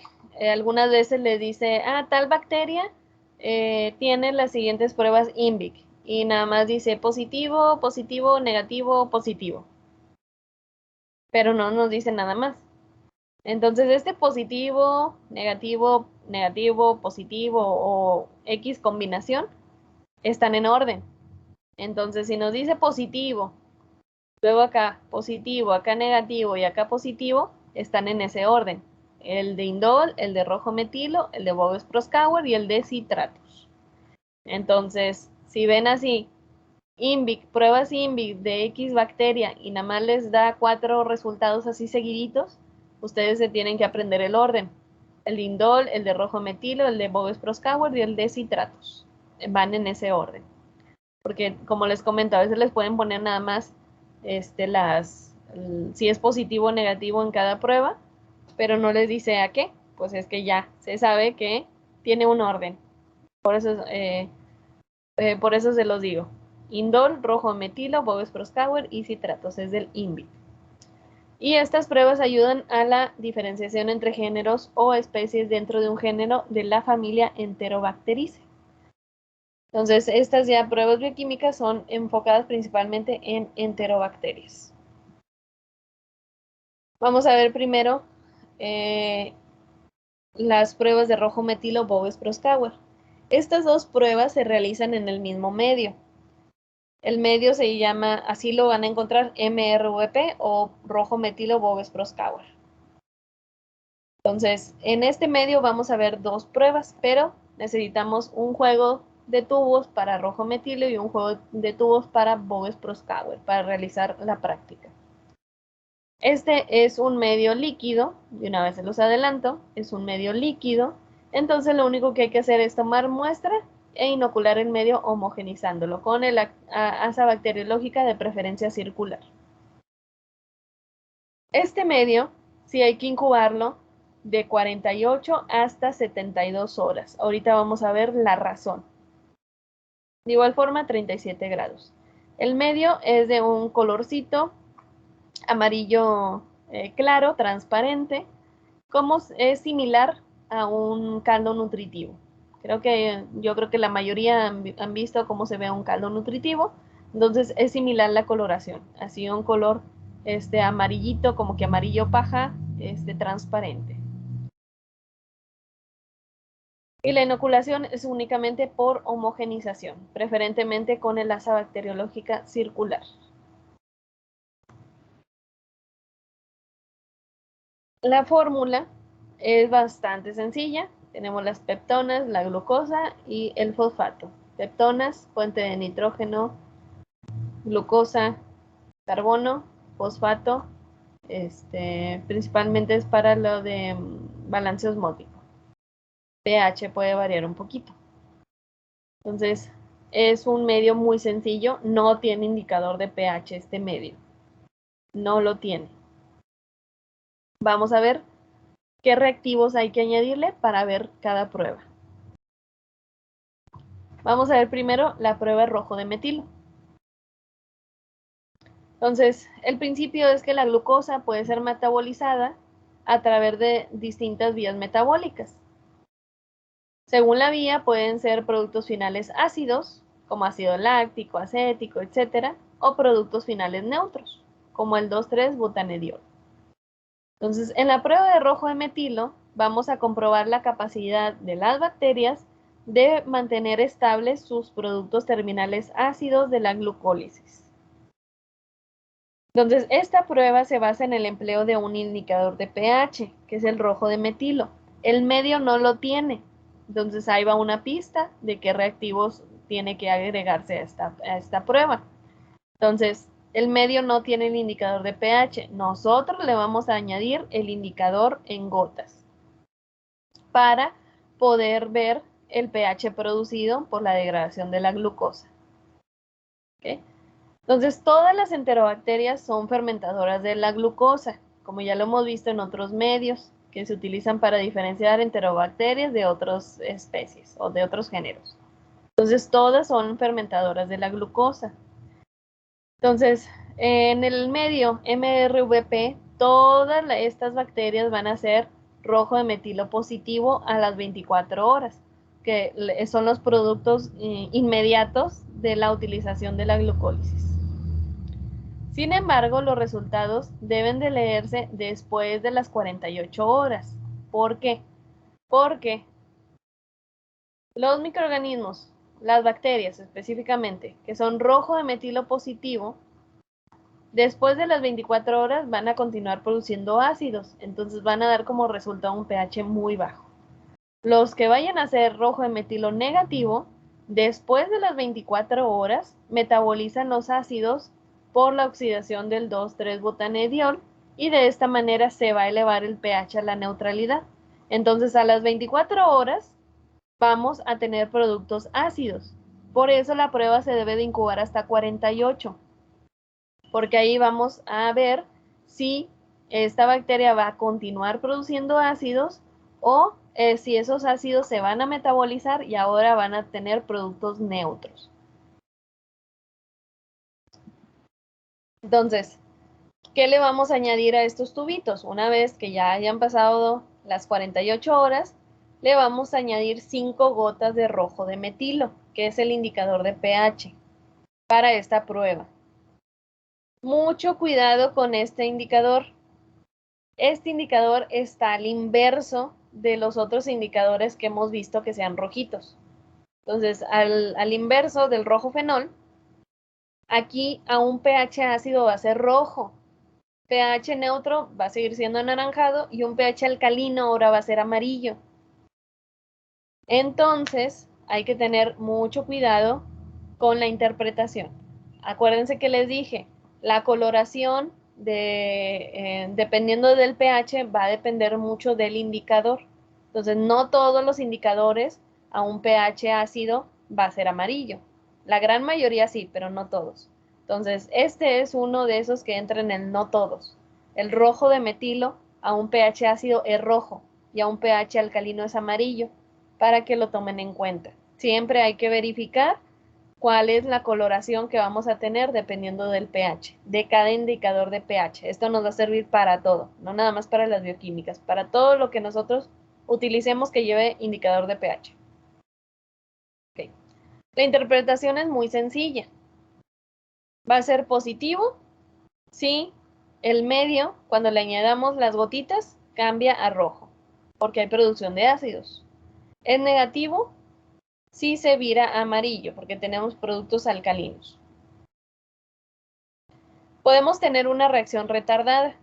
algunas veces le dice, tal bacteria tiene las siguientes pruebas INVIC y nada más dice positivo, positivo, negativo, positivo. Pero no nos dice nada más. Entonces, este positivo, negativo, negativo, positivo o X combinación están en orden. Entonces, si nos dice positivo, luego acá positivo, acá negativo y acá positivo, están en ese orden. El de indol, el de rojo metilo, el de Voges-Proskauer y el de citratos. Entonces, si ven así, INVIC, pruebas INVIC de X bacteria y nada más les da 4 resultados así seguiditos, ustedes se tienen que aprender el orden. El de indol, el de rojo metilo, el de Voges-Proskauer y el de citratos. Van en ese orden. Porque como les comento, a veces les pueden poner nada más si es positivo o negativo en cada prueba, pero no les dice a qué, pues es que ya se sabe que tiene un orden. Por eso se los digo. Indol, rojo metilo, Voges-Proskauer y citratos es del INVIC. Y estas pruebas ayudan a la diferenciación entre géneros o especies dentro de un género de la familia Enterobacteriaceae. Entonces, estas ya pruebas bioquímicas son enfocadas principalmente en enterobacterias. Vamos a ver primero las pruebas de rojo metilo Voges-Proskauer. Estas dos pruebas se realizan en el mismo medio. El medio se llama, así lo van a encontrar, MRVP o rojo metilo Boves Proskauer. Entonces, en este medio vamos a ver dos pruebas, pero necesitamos un juego de tubos para rojo metilo y un juego de tubos para Boves Proskauer para realizar la práctica. Este es un medio líquido, y una vez se los adelanto, es un medio líquido, entonces lo único que hay que hacer es tomar muestra e inocular el medio homogenizándolo con el asa bacteriológica de preferencia circular. Este medio, sí hay que incubarlo de 48 hasta 72 horas. Ahorita vamos a ver la razón. De igual forma, 37 grados. El medio es de un colorcito amarillo claro, transparente, como es similar a un caldo nutritivo. Yo creo que la mayoría han visto cómo se ve un caldo nutritivo, entonces es similar la coloración, así un color amarillito, como que amarillo paja, transparente. Y la inoculación es únicamente por homogenización, preferentemente con el asa bacteriológica circular. La fórmula es bastante sencilla. Tenemos las peptonas, la glucosa y el fosfato. Peptonas, fuente de nitrógeno, glucosa, carbono, fosfato, principalmente es para lo de balance osmótico. pH puede variar un poquito. Entonces, es un medio muy sencillo, no tiene indicador de pH este medio. No lo tiene. Vamos a ver qué reactivos hay que añadirle para ver cada prueba. Vamos a ver primero la prueba rojo de metilo. Entonces, el principio es que la glucosa puede ser metabolizada a través de distintas vías metabólicas. Según la vía, pueden ser productos finales ácidos, como ácido láctico, acético, etc., o productos finales neutros, como el 2,3-butanediol. Entonces, en la prueba de rojo de metilo, vamos a comprobar la capacidad de las bacterias de mantener estables sus productos terminales ácidos de la glucólisis. Entonces, esta prueba se basa en el empleo de un indicador de pH, que es el rojo de metilo. El medio no lo tiene, entonces ahí va una pista de qué reactivos tiene que agregarse a esta prueba. Entonces, el medio no tiene el indicador de pH. Nosotros le vamos a añadir el indicador en gotas para poder ver el pH producido por la degradación de la glucosa. ¿Okay? Entonces, todas las enterobacterias son fermentadoras de la glucosa, como ya lo hemos visto en otros medios que se utilizan para diferenciar enterobacterias de otras especies o de otros géneros. Entonces, todas son fermentadoras de la glucosa. Entonces, en el medio MRVP, todas estas bacterias van a ser rojo de metilo positivo a las 24 horas, que son los productos inmediatos de la utilización de la glucólisis. Sin embargo, los resultados deben de leerse después de las 48 horas. ¿Por qué? Porque los microorganismos, las bacterias específicamente, que son rojo de metilo positivo, después de las 24 horas van a continuar produciendo ácidos, entonces van a dar como resultado un pH muy bajo. Los que vayan a ser rojo de metilo negativo, después de las 24 horas, metabolizan los ácidos por la oxidación del 2,3-butanediol y de esta manera se va a elevar el pH a la neutralidad. Entonces a las 24 horas vamos a tener productos ácidos. Por eso la prueba se debe de incubar hasta 48, porque ahí vamos a ver si esta bacteria va a continuar produciendo ácidos o si esos ácidos se van a metabolizar y ahora van a tener productos neutros. Entonces, ¿qué le vamos a añadir a estos tubitos? Una vez que ya hayan pasado las 48 horas, le vamos a añadir 5 gotas de rojo de metilo, que es el indicador de pH, para esta prueba. Mucho cuidado con este indicador. Este indicador está al inverso de los otros indicadores que hemos visto que sean rojitos. Entonces, al inverso del rojo fenol, aquí a un pH ácido va a ser rojo, pH neutro va a seguir siendo anaranjado y un pH alcalino ahora va a ser amarillo. Entonces, hay que tener mucho cuidado con la interpretación. Acuérdense que les dije, la coloración dependiendo del pH va a depender mucho del indicador. Entonces, no todos los indicadores a un pH ácido va a ser amarillo. La gran mayoría sí, pero no todos. Entonces, este es uno de esos que entra en el no todos. El rojo de metilo a un pH ácido es rojo y a un pH alcalino es amarillo, para que lo tomen en cuenta. Siempre hay que verificar cuál es la coloración que vamos a tener dependiendo del pH, de cada indicador de pH. Esto nos va a servir para todo, no nada más para las bioquímicas, para todo lo que nosotros utilicemos que lleve indicador de pH. Okay. La interpretación es muy sencilla. Va a ser positivo si el medio, cuando le añadamos las gotitas, cambia a rojo, porque hay producción de ácidos. Es negativo si se vira a amarillo, porque tenemos productos alcalinos. Podemos tener una reacción retardada.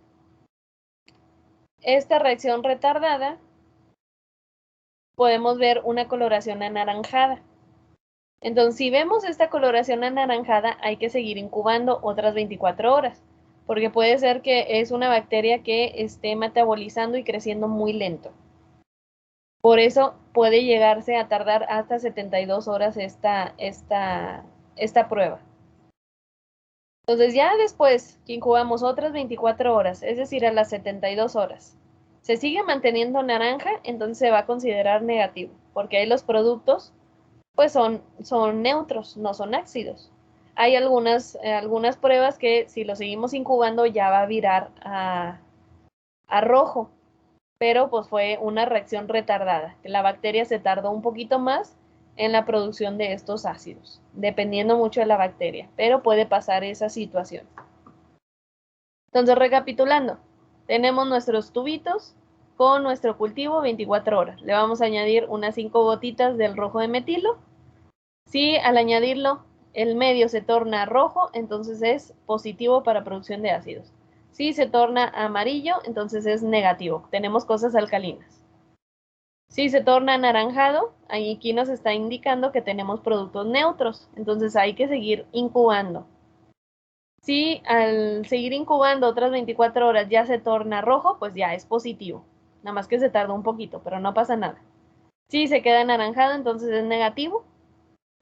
Esta reacción retardada podemos ver una coloración anaranjada. Entonces, si vemos esta coloración anaranjada, hay que seguir incubando otras 24 horas, porque puede ser que es una bacteria que esté metabolizando y creciendo muy lento. Por eso puede llegarse a tardar hasta 72 horas esta prueba. Entonces ya después que incubamos otras 24 horas, es decir, a las 72 horas, se sigue manteniendo naranja, entonces se va a considerar negativo, porque ahí los productos pues son neutros, no son ácidos. Hay algunas pruebas que si lo seguimos incubando ya va a virar a rojo, pero pues fue una reacción retardada. La bacteria se tardó un poquito más en la producción de estos ácidos, dependiendo mucho de la bacteria, pero puede pasar esa situación. Entonces, recapitulando, tenemos nuestros tubitos con nuestro cultivo 24 horas. Le vamos a añadir unas 5 gotitas del rojo de metilo. Si al añadirlo el medio se torna rojo, entonces es positivo para producción de ácidos. Si se torna amarillo, entonces es negativo. Tenemos cosas alcalinas. Si se torna anaranjado, aquí nos está indicando que tenemos productos neutros. Entonces hay que seguir incubando. Si al seguir incubando otras 24 horas ya se torna rojo, pues ya es positivo. Nada más que se tarda un poquito, pero no pasa nada. Si se queda anaranjado, entonces es negativo,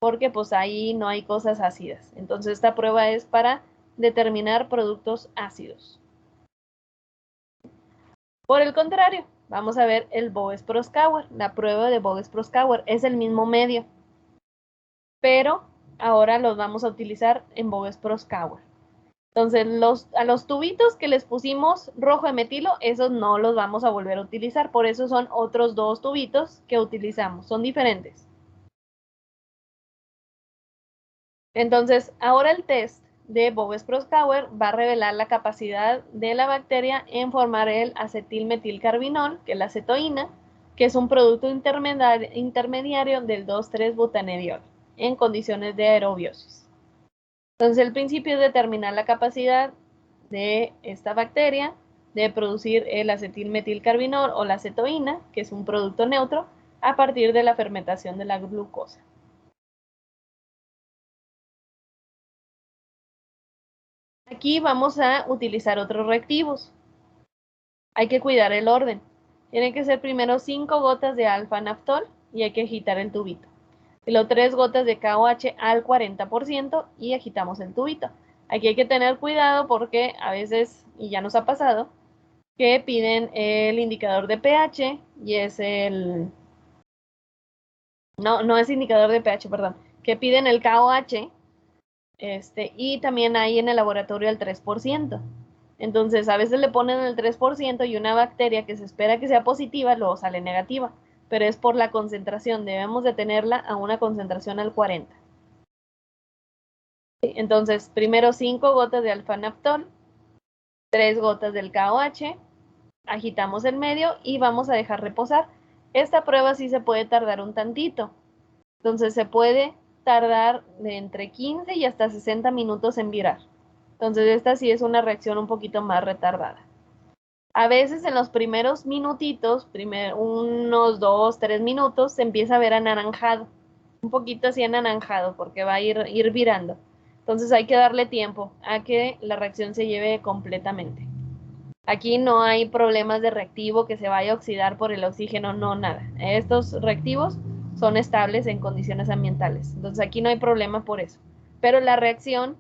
porque pues ahí no hay cosas ácidas. Entonces esta prueba es para determinar productos ácidos. Por el contrario, vamos a ver el Boas-Proskauer. La prueba de Boas-Proskauer es el mismo medio, pero ahora los vamos a utilizar en Boas-Proskauer. Entonces, a los tubitos que les pusimos rojo de metilo, esos no los vamos a volver a utilizar. Por eso son otros 2 tubitos que utilizamos. Son diferentes. Entonces, ahora el test de Boas-Proskauer va a revelar la capacidad de la bacteria en formar el acetilmetilcarbinol, que es la acetoína, que es un producto intermediario del 2,3-butanediol en condiciones de aerobiosis. Entonces, el principio es determinar la capacidad de esta bacteria de producir el acetilmetilcarbinol o la acetoína, que es un producto neutro, a partir de la fermentación de la glucosa. Aquí vamos a utilizar otros reactivos. Hay que cuidar el orden. Tienen que ser primero 5 gotas de alfa-naftol y hay que agitar el tubito. Y luego 3 gotas de KOH al 40% y agitamos el tubito. Aquí hay que tener cuidado porque a veces, y ya nos ha pasado, que piden el indicador de pH y es no es indicador de pH, perdón, que piden el KOH, y también hay en el laboratorio el 3%. Entonces, a veces le ponen el 3% y una bacteria que se espera que sea positiva, luego sale negativa, pero es por la concentración, debemos de tenerla a una concentración al 40%. Entonces, primero 5 gotas de alfa-naftol, 3 gotas del KOH, agitamos el medio y vamos a dejar reposar. Esta prueba sí se puede tardar un tantito, Entonces se puede tardar de entre 15 y hasta 60 minutos en virar. Entonces esta sí es una reacción un poquito más retardada. A veces en los primeros minutitos, unos 2, 3 minutos, se empieza a ver anaranjado. Un poquito así anaranjado porque va a ir virando. Entonces hay que darle tiempo a que la reacción se lleve completamente. Aquí no hay problemas de reactivo que se vaya a oxidar por el oxígeno, no, nada. Estos reactivos son estables en condiciones ambientales. Entonces aquí no hay problema por eso. Pero la reacción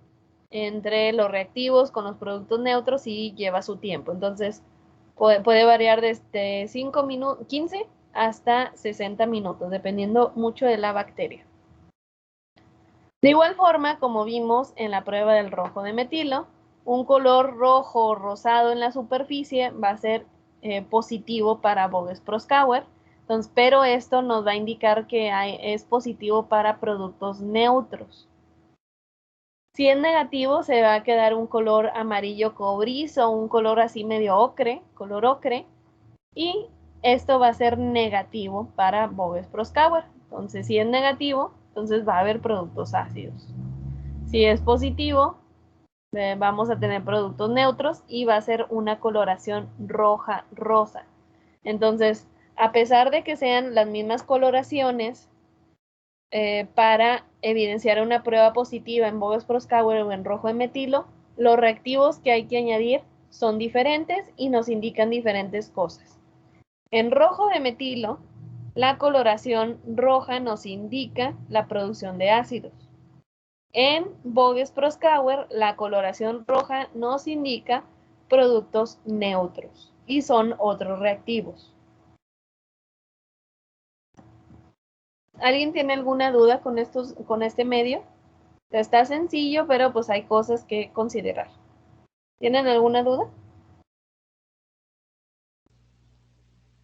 entre los reactivos con los productos neutros sí lleva su tiempo. Entonces puede variar desde 15 hasta 60 minutos, dependiendo mucho de la bacteria. De igual forma, como vimos en la prueba del rojo de metilo, un color rojo o rosado en la superficie va a ser positivo para Voges-Proskauer, pero esto nos va a indicar que es positivo para productos neutros. Si es negativo, se va a quedar un color amarillo cobrizo, un color así medio ocre, color ocre, y esto va a ser negativo para Voges-Proskauer. Entonces, si es negativo, entonces va a haber productos ácidos. Si es positivo, vamos a tener productos neutros y va a ser una coloración roja-rosa. Entonces, a pesar de que sean las mismas coloraciones, para evidenciar una prueba positiva en Voges-Proskauer o en rojo de metilo, los reactivos que hay que añadir son diferentes y nos indican diferentes cosas. En rojo de metilo, la coloración roja nos indica la producción de ácidos. En Voges-Proskauer, la coloración roja nos indica productos neutros y son otros reactivos. ¿Alguien tiene alguna duda con este medio? Está sencillo, pero pues hay cosas que considerar. ¿Tienen alguna duda?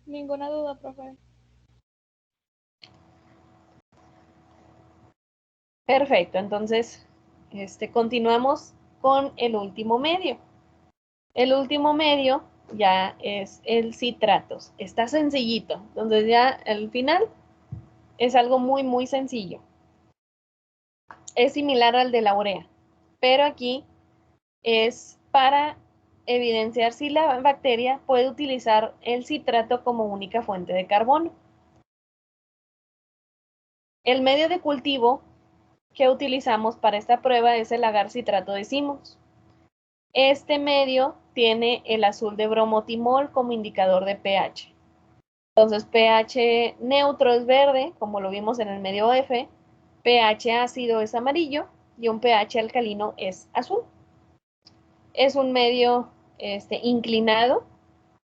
Ninguna duda, profe. Perfecto, entonces continuamos con el último medio. El último medio ya es el citratos. Está sencillito, entonces ya al final es algo muy, muy sencillo. Es similar al de la urea, pero aquí es para evidenciar si la bacteria puede utilizar el citrato como única fuente de carbono. El medio de cultivo que utilizamos para esta prueba es el agar citrato de Simmons. Este medio tiene el azul de bromotimol como indicador de pH. Entonces, pH neutro es verde, como lo vimos en el medio F, pH ácido es amarillo y un pH alcalino es azul. Es un medio inclinado,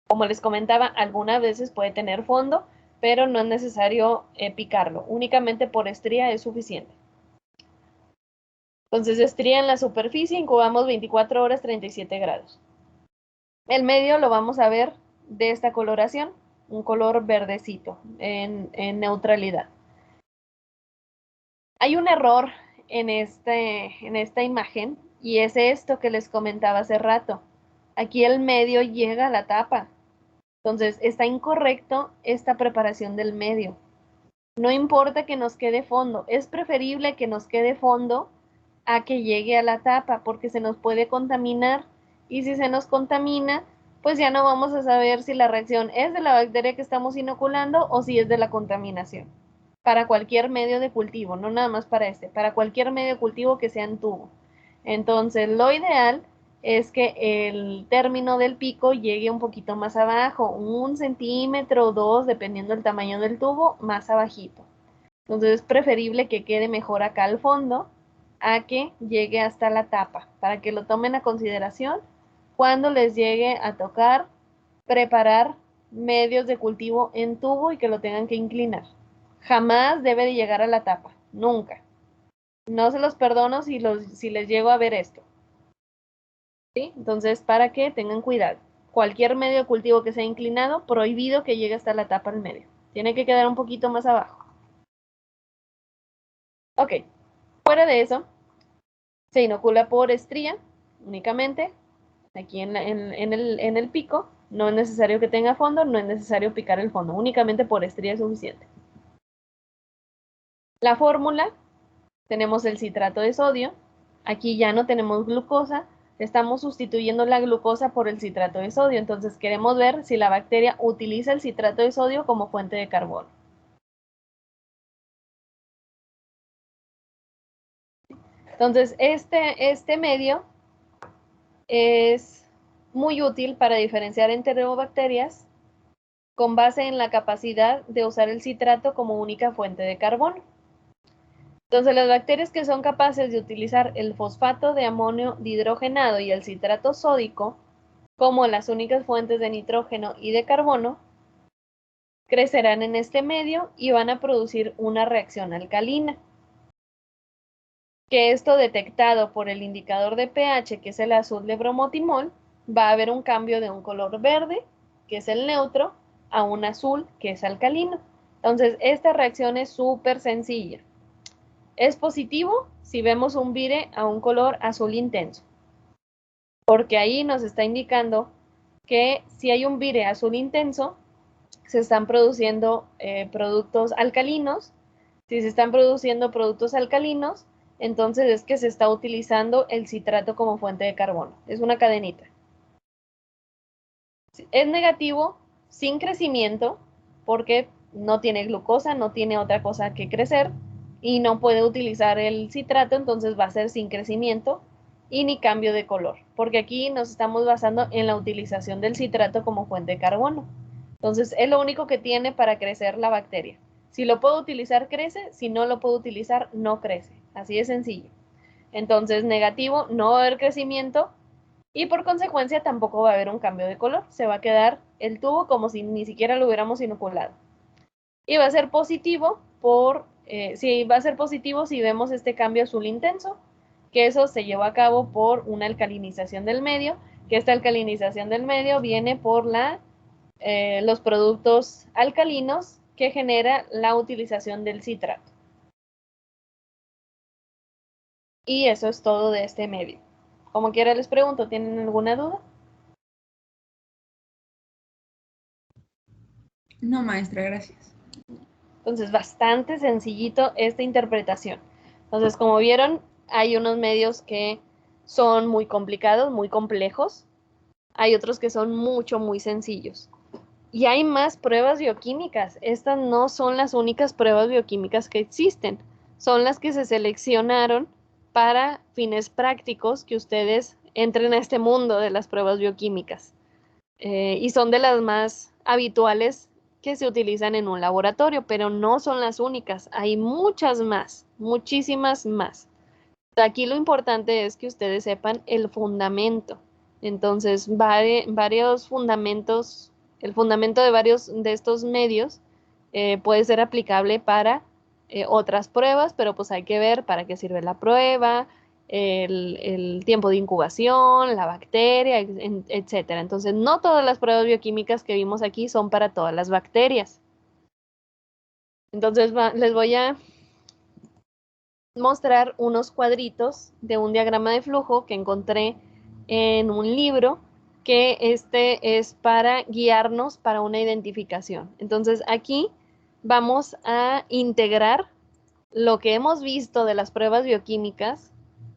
como les comentaba, algunas veces puede tener fondo, pero no es necesario picarlo, únicamente por estría es suficiente. Entonces, estría en la superficie, incubamos 24 horas, 37 grados. El medio lo vamos a ver de esta coloración, un color verdecito en neutralidad. Hay un error en esta imagen y es esto que les comentaba hace rato. Aquí el medio llega a la tapa. Entonces, está incorrecto esta preparación del medio. No importa que nos quede fondo, es preferible que nos quede fondo a que llegue a la tapa porque se nos puede contaminar y si se nos contamina, pues ya no vamos a saber si la reacción es de la bacteria que estamos inoculando o si es de la contaminación. Para cualquier medio de cultivo, no nada más para para cualquier medio de cultivo que sea en tubo. Entonces, lo ideal es que el término del pico llegue un poquito más abajo, 1 centímetro o 2, dependiendo del tamaño del tubo, más abajito. Entonces, es preferible que quede mejor acá al fondo a que llegue hasta la tapa, para que lo tomen a consideración cuando les llegue a tocar preparar medios de cultivo en tubo y que lo tengan que inclinar. Jamás debe de llegar a la tapa, nunca. No se los perdono si les llego a ver esto. ¿Sí? Entonces, para que tengan cuidado. Cualquier medio de cultivo que sea inclinado, prohibido que llegue hasta la tapa al medio. Tiene que quedar un poquito más abajo. Ok, fuera de eso, se inocula por estría únicamente, aquí en el pico. No es necesario que tenga fondo, no es necesario picar el fondo, únicamente por estría es suficiente. La fórmula, tenemos el citrato de sodio. Aquí ya no tenemos glucosa. Estamos sustituyendo la glucosa por el citrato de sodio. Entonces queremos ver si la bacteria utiliza el citrato de sodio como fuente de carbono. Entonces, este medio es muy útil para diferenciar enterobacterias con base en la capacidad de usar el citrato como única fuente de carbono. Entonces, las bacterias que son capaces de utilizar el fosfato de amonio dihidrogenado y el citrato sódico como las únicas fuentes de nitrógeno y de carbono, crecerán en este medio y van a producir una reacción alcalina. Que esto detectado por el indicador de pH, que es el azul de bromotimol, va a haber un cambio de un color verde, que es el neutro, a un azul, que es alcalino. Entonces, esta reacción es súper sencilla. Es positivo si vemos un vire a un color azul intenso, porque ahí nos está indicando que si hay un vire azul intenso, se están produciendo productos alcalinos. Si se están produciendo productos alcalinos, entonces es que se está utilizando el citrato como fuente de carbono. Es una cadenita. Es negativo sin crecimiento porque no tiene glucosa, no tiene otra cosa que crecer y no puede utilizar el citrato, entonces va a ser sin crecimiento y ni cambio de color, porque aquí nos estamos basando en la utilización del citrato como fuente de carbono. Entonces es lo único que tiene para crecer la bacteria. Si lo puedo utilizar, crece. Si no lo puedo utilizar, no crece. Así de sencillo. Entonces, negativo, no va a haber crecimiento y por consecuencia tampoco va a haber un cambio de color. Se va a quedar el tubo como si ni siquiera lo hubiéramos inoculado. Y va a ser positivo va a ser positivo si vemos este cambio azul intenso, que eso se llevó a cabo por una alcalinización del medio, que esta alcalinización del medio viene por los productos alcalinos que genera la utilización del citrato. Y eso es todo de este medio. Como quiera les pregunto, ¿tienen alguna duda? No, maestra, gracias. Entonces, bastante sencillito esta interpretación. Entonces, como vieron, hay unos medios que son muy complicados, muy complejos. Hay otros que son muy sencillos. Y hay más pruebas bioquímicas. Estas no son las únicas pruebas bioquímicas que existen. Son las que se seleccionaron para fines prácticos que ustedes entren a este mundo de las pruebas bioquímicas. Y son de las más habituales que se utilizan en un laboratorio, pero no son las únicas. Hay muchas más, muchísimas más. Aquí lo importante es que ustedes sepan el fundamento. Entonces, varios fundamentos, el fundamento de varios de estos medios puede ser aplicable para otras pruebas, pero pues hay que ver para qué sirve la prueba, el tiempo de incubación, la bacteria, etcétera. Entonces, no todas las pruebas bioquímicas que vimos aquí son para todas las bacterias. Entonces, les voy a mostrar unos cuadritos de un diagrama de flujo que encontré en un libro, que este es para guiarnos para una identificación. Entonces, aquí vamos a integrar lo que hemos visto de las pruebas bioquímicas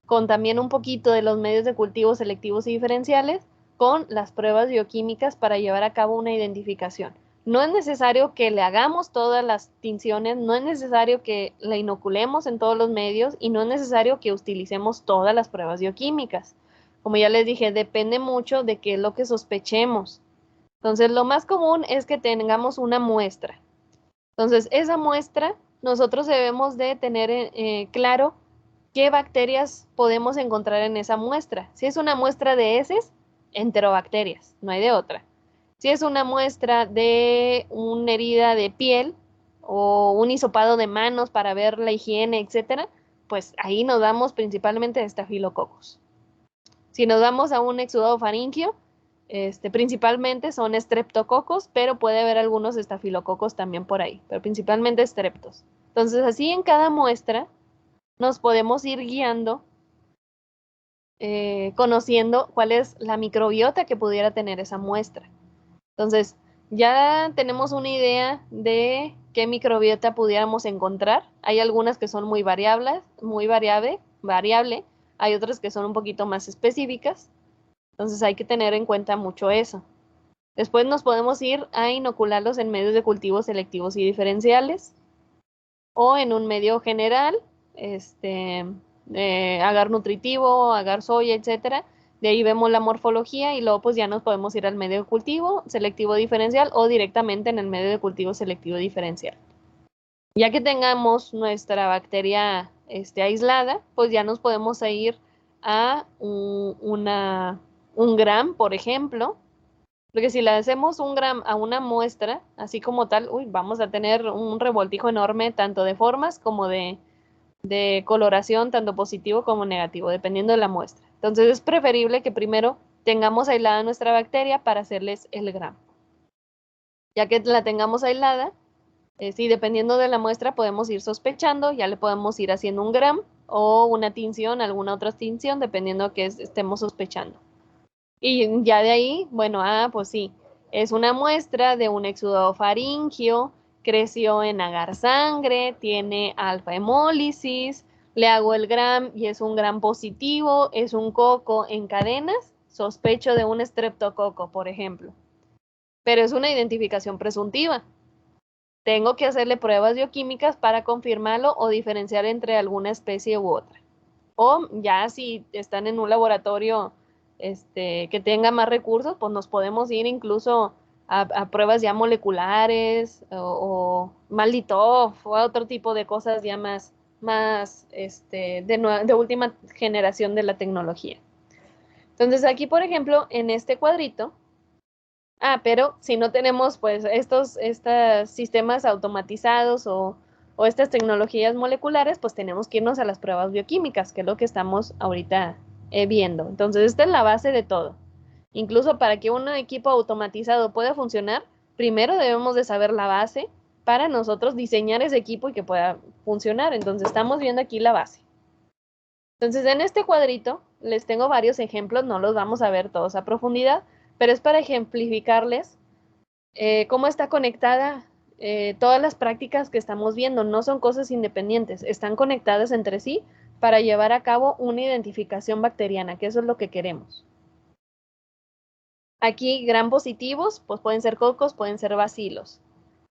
con también un poquito de los medios de cultivo selectivos y diferenciales con las pruebas bioquímicas para llevar a cabo una identificación. No es necesario que le hagamos todas las tinciones, no es necesario que la inoculemos en todos los medios y no es necesario que utilicemos todas las pruebas bioquímicas. Como ya les dije, depende mucho de qué es lo que sospechemos. Entonces, lo más común es que tengamos una muestra. Entonces, esa muestra, nosotros debemos de tener claro qué bacterias podemos encontrar en esa muestra. Si es una muestra de heces, enterobacterias, no hay de otra. Si es una muestra de una herida de piel o un hisopado de manos para ver la higiene, etcétera, pues ahí nos damos principalmente de estafilococos. Si nos vamos a un exudado faríngeo, principalmente son estreptococos, pero puede haber algunos estafilococos también por ahí, pero principalmente estreptos. Entonces, así en cada muestra nos podemos ir guiando, conociendo cuál es la microbiota que pudiera tener esa muestra. Entonces, ya tenemos una idea de qué microbiota pudiéramos encontrar. Hay algunas que son muy variable, hay otras que son un poquito más específicas. Entonces hay que tener en cuenta mucho eso. Después nos podemos ir a inocularlos en medios de cultivo selectivos y diferenciales o en un medio general, agar nutritivo, agar soya, etcétera. De ahí vemos la morfología y luego pues ya nos podemos ir al medio de cultivo selectivo diferencial o directamente en el medio de cultivo selectivo diferencial. Ya que tengamos nuestra bacteria aislada, pues ya nos podemos ir a un gram, por ejemplo, porque si le hacemos un gram a una muestra, así como tal, vamos a tener un revoltijo enorme tanto de formas como de coloración, tanto positivo como negativo, dependiendo de la muestra. Entonces es preferible que primero tengamos aislada nuestra bacteria para hacerles el gram. Ya que la tengamos aislada, sí, dependiendo de la muestra podemos ir sospechando, ya le podemos ir haciendo un gram o una tinción, alguna otra tinción, dependiendo de que estemos sospechando. Y ya de ahí, bueno, pues sí, es una muestra de un exudado faríngeo, creció en agar sangre, tiene alfa hemólisis, le hago el gram y es un gram positivo, es un coco en cadenas, sospecho de un estreptococo, por ejemplo. Pero es una identificación presuntiva. Tengo que hacerle pruebas bioquímicas para confirmarlo o diferenciar entre alguna especie u otra. O ya si están en un laboratorio que tenga más recursos, pues nos podemos ir incluso a pruebas ya moleculares o Malditov o a otro tipo de cosas ya más de última generación de la tecnología. Entonces aquí, por ejemplo, en este cuadrito, pero si no tenemos pues estos sistemas automatizados o estas tecnologías moleculares, pues tenemos que irnos a las pruebas bioquímicas, que es lo que estamos ahorita viendo. Entonces, esta es la base de todo. Incluso para que un equipo automatizado pueda funcionar, primero debemos de saber la base para nosotros diseñar ese equipo y que pueda funcionar. Entonces, estamos viendo aquí la base. Entonces, en este cuadrito les tengo varios ejemplos, no los vamos a ver todos a profundidad, pero es para ejemplificarles cómo está conectada todas las prácticas que estamos viendo. No son cosas independientes, están conectadas entre sí para llevar a cabo una identificación bacteriana, que eso es lo que queremos. Aquí gram positivos, pues pueden ser cocos, pueden ser bacilos.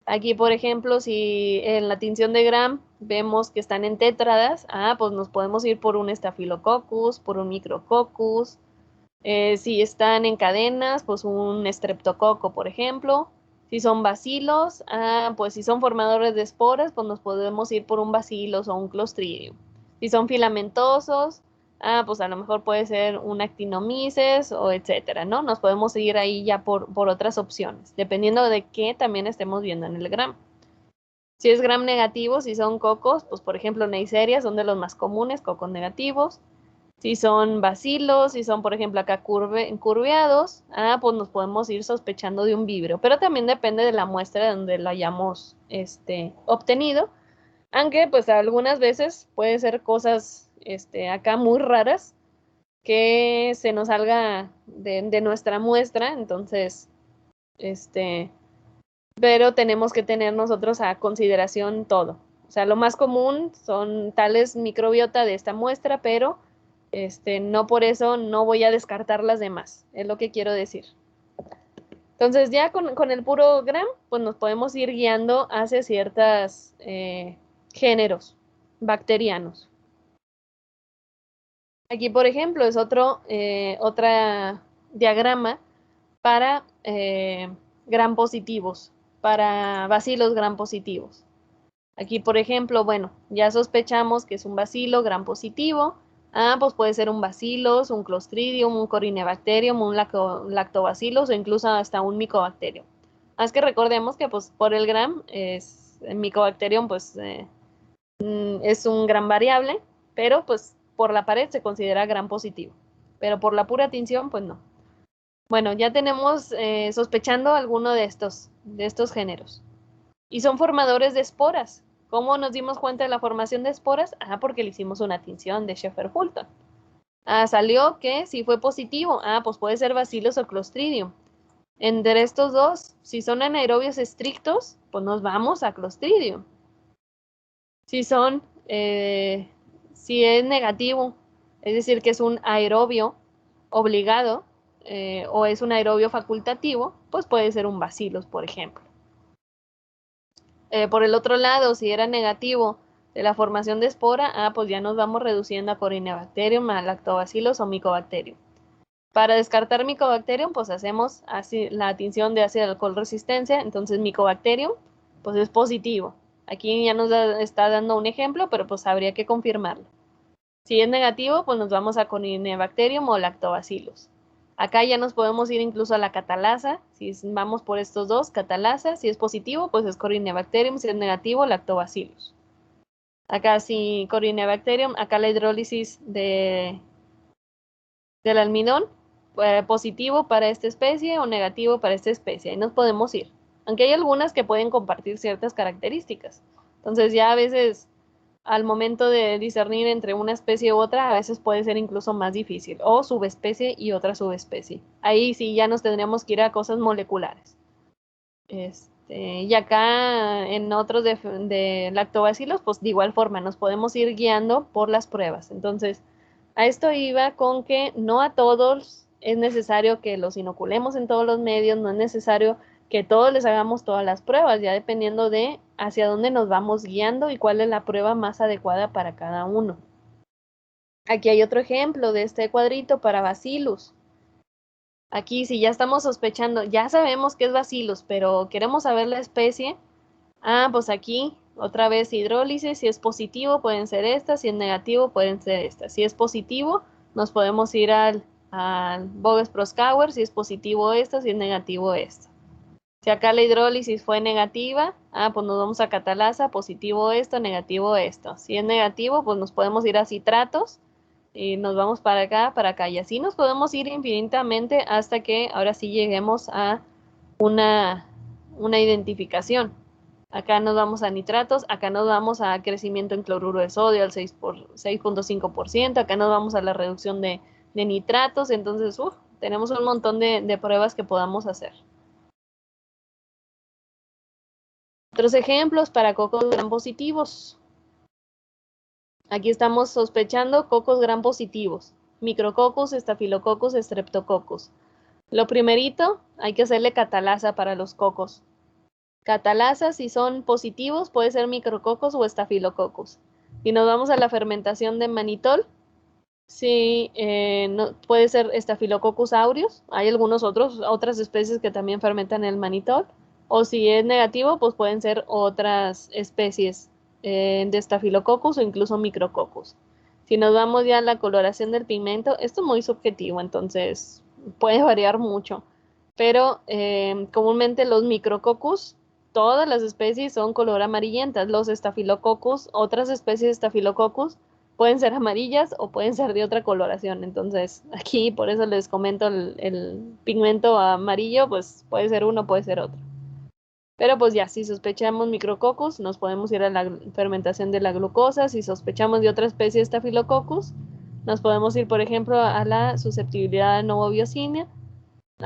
Aquí, por ejemplo, si en la tinción de gram vemos que están en tétradas, pues nos podemos ir por un Staphylococcus, por un Micrococcus. Si están en cadenas, pues un Streptococo, por ejemplo. Si son bacilos, pues si son formadores de esporas, pues nos podemos ir por un Bacillus o un Clostridium. Si son filamentosos, pues a lo mejor puede ser un Actinomyces o etcétera, ¿no? Nos podemos ir ahí ya por otras opciones, dependiendo de qué también estemos viendo en el gram. Si es gram negativo, si son cocos, pues por ejemplo Neisseria son de los más comunes, cocos negativos. Si son bacilos, si son, por ejemplo, acá curveados, pues nos podemos ir sospechando de un vibrio. Pero también depende de la muestra donde lo hayamos obtenido. Aunque, pues, algunas veces puede ser cosas acá muy raras que se nos salga de nuestra muestra. Entonces, pero tenemos que tener nosotros a consideración todo. O sea, lo más común son tales microbiota de esta muestra, pero no por eso no voy a descartar las demás, es lo que quiero decir. Entonces ya con el puro gram, pues nos podemos ir guiando hacia ciertos géneros bacterianos. Aquí, por ejemplo, es otra diagrama para gram positivos, para bacilos gram positivos. Aquí, por ejemplo, bueno, ya sospechamos que es un bacilo gram positivo. Pues puede ser un bacillus, un clostridium, un corynebacterium, un lactobacillus o incluso hasta un mycobacterium. Es que recordemos que pues por el gram el mycobacterium pues es un gram variable, pero pues por la pared se considera gram positivo, pero por la pura tinción pues no. Bueno, ya tenemos sospechando alguno de estos géneros. Y son formadores de esporas. ¿Cómo nos dimos cuenta de la formación de esporas? Porque le hicimos una tinción de Sheffer-Fulton. Salió que si fue positivo, pues puede ser Bacillus o Clostridium. Entre estos dos, si son anaerobios estrictos, pues nos vamos a Clostridium. Si es negativo, es decir, que es un aerobio obligado o es un aerobio facultativo, pues puede ser un Bacillus, por ejemplo. Por el otro lado, si era negativo de la formación de espora, pues ya nos vamos reduciendo a Corynebacterium, a Lactobacillus o Mycobacterium. Para descartar Mycobacterium, pues hacemos así la tinción de ácido alcohol resistencia, entonces Mycobacterium, pues es positivo. Aquí ya nos está dando un ejemplo, pero pues habría que confirmarlo. Si es negativo, pues nos vamos a Corynebacterium o Lactobacillus. Acá ya nos podemos ir incluso a la catalasa, si vamos por estos dos, catalasa, si es positivo, pues es Corynebacterium, si es negativo, Lactobacillus. Acá si Corynebacterium, acá la hidrólisis del almidón, positivo para esta especie o negativo para esta especie, ahí nos podemos ir. Aunque hay algunas que pueden compartir ciertas características. Entonces ya a veces al momento de discernir entre una especie u otra, a veces puede ser incluso más difícil, o subespecie y otra subespecie. Ahí sí ya nos tendríamos que ir a cosas moleculares. Y acá en otros de lactobacilos, pues de igual forma nos podemos ir guiando por las pruebas. Entonces, a esto iba con que no a todos es necesario que los inoculemos en todos los medios, no es necesario que todos les hagamos todas las pruebas, ya dependiendo de hacia dónde nos vamos guiando y cuál es la prueba más adecuada para cada uno. Aquí hay otro ejemplo de este cuadrito para Bacillus. Aquí si ya estamos sospechando, ya sabemos que es Bacillus, pero queremos saber la especie, pues aquí otra vez hidrólisis, si es positivo pueden ser estas, si es negativo pueden ser estas. Si es positivo nos podemos ir al Boges-Proskauer, si es positivo esta, si es negativo esta. Si acá la hidrólisis fue negativa, pues nos vamos a catalasa, positivo esto, negativo esto. Si es negativo, pues nos podemos ir a citratos y nos vamos para acá, y así nos podemos ir infinitamente hasta que ahora sí lleguemos a una identificación. Acá nos vamos a nitratos, acá nos vamos a crecimiento en cloruro de sodio al 6.5%, acá nos vamos a la reducción de nitratos, entonces tenemos un montón de pruebas que podamos hacer. Otros ejemplos para cocos gram positivos. Aquí estamos sospechando cocos gram positivos. Micrococcus, Staphylococcus, Streptococcus. Lo primerito, hay que hacerle catalasa para los cocos. Catalasa, si son positivos, puede ser Micrococcus o Staphylococcus. Si nos vamos a la fermentación de manitol, sí, no, puede ser Staphylococcus aureus. Hay otras especies que también fermentan el manitol. O si es negativo, pues pueden ser otras especies de Staphylococcus o incluso Micrococcus. Si nos vamos ya a la coloración del pigmento, esto es muy subjetivo, entonces puede variar mucho. Pero comúnmente los Micrococcus, todas las especies son color amarillentas. Los Staphylococcus, otras especies de Staphylococcus, pueden ser amarillas o pueden ser de otra coloración. Entonces aquí por eso les comento el pigmento amarillo, pues puede ser uno, puede ser otro. Pero pues ya, si sospechamos Micrococcus, nos podemos ir a la fermentación de la glucosa. Si sospechamos de otra especie de Staphylococcus, nos podemos ir, por ejemplo, a la susceptibilidad a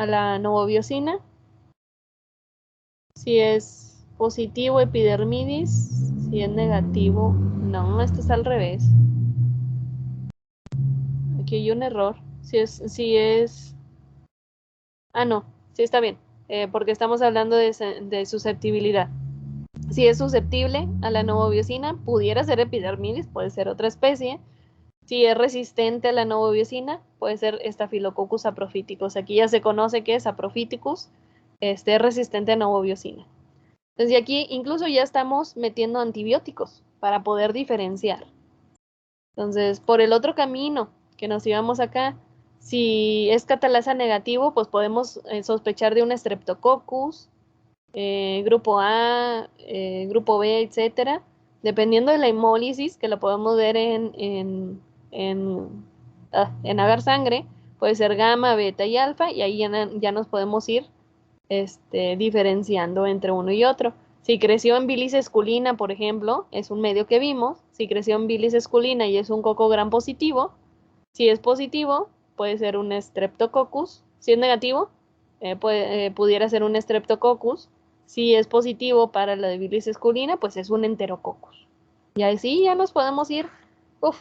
la novobiosina. Si es positivo, epidermidis. Si es negativo, no, esto es al revés. Aquí hay un error. No, sí está bien. Porque estamos hablando de susceptibilidad. Si es susceptible a la novobiosina, pudiera ser epidermidis, puede ser otra especie. Si es resistente a la novobiosina, puede ser Staphylococcus saprophyticus. Aquí ya se conoce que es saprophyticus, es resistente a novobiosina. Entonces aquí incluso ya estamos metiendo antibióticos para poder diferenciar. Entonces, por el otro camino que nos íbamos acá, si es catalasa negativo, pues podemos sospechar de un Streptococcus, grupo A, grupo B, etcétera, dependiendo de la hemólisis, que lo podemos ver en agar sangre, puede ser gamma, beta y alfa, y ahí ya nos podemos ir diferenciando entre uno y otro. Si creció en bilis esculina, por ejemplo, es un medio que vimos. Si creció en bilis esculina y es un coco gram positivo, si es positivo, puede ser un Streptococcus. Si es negativo, pudiera ser un Streptococcus. Si es positivo para la de bilis esculina, pues es un Enterococcus. Y así ya nos podemos ir,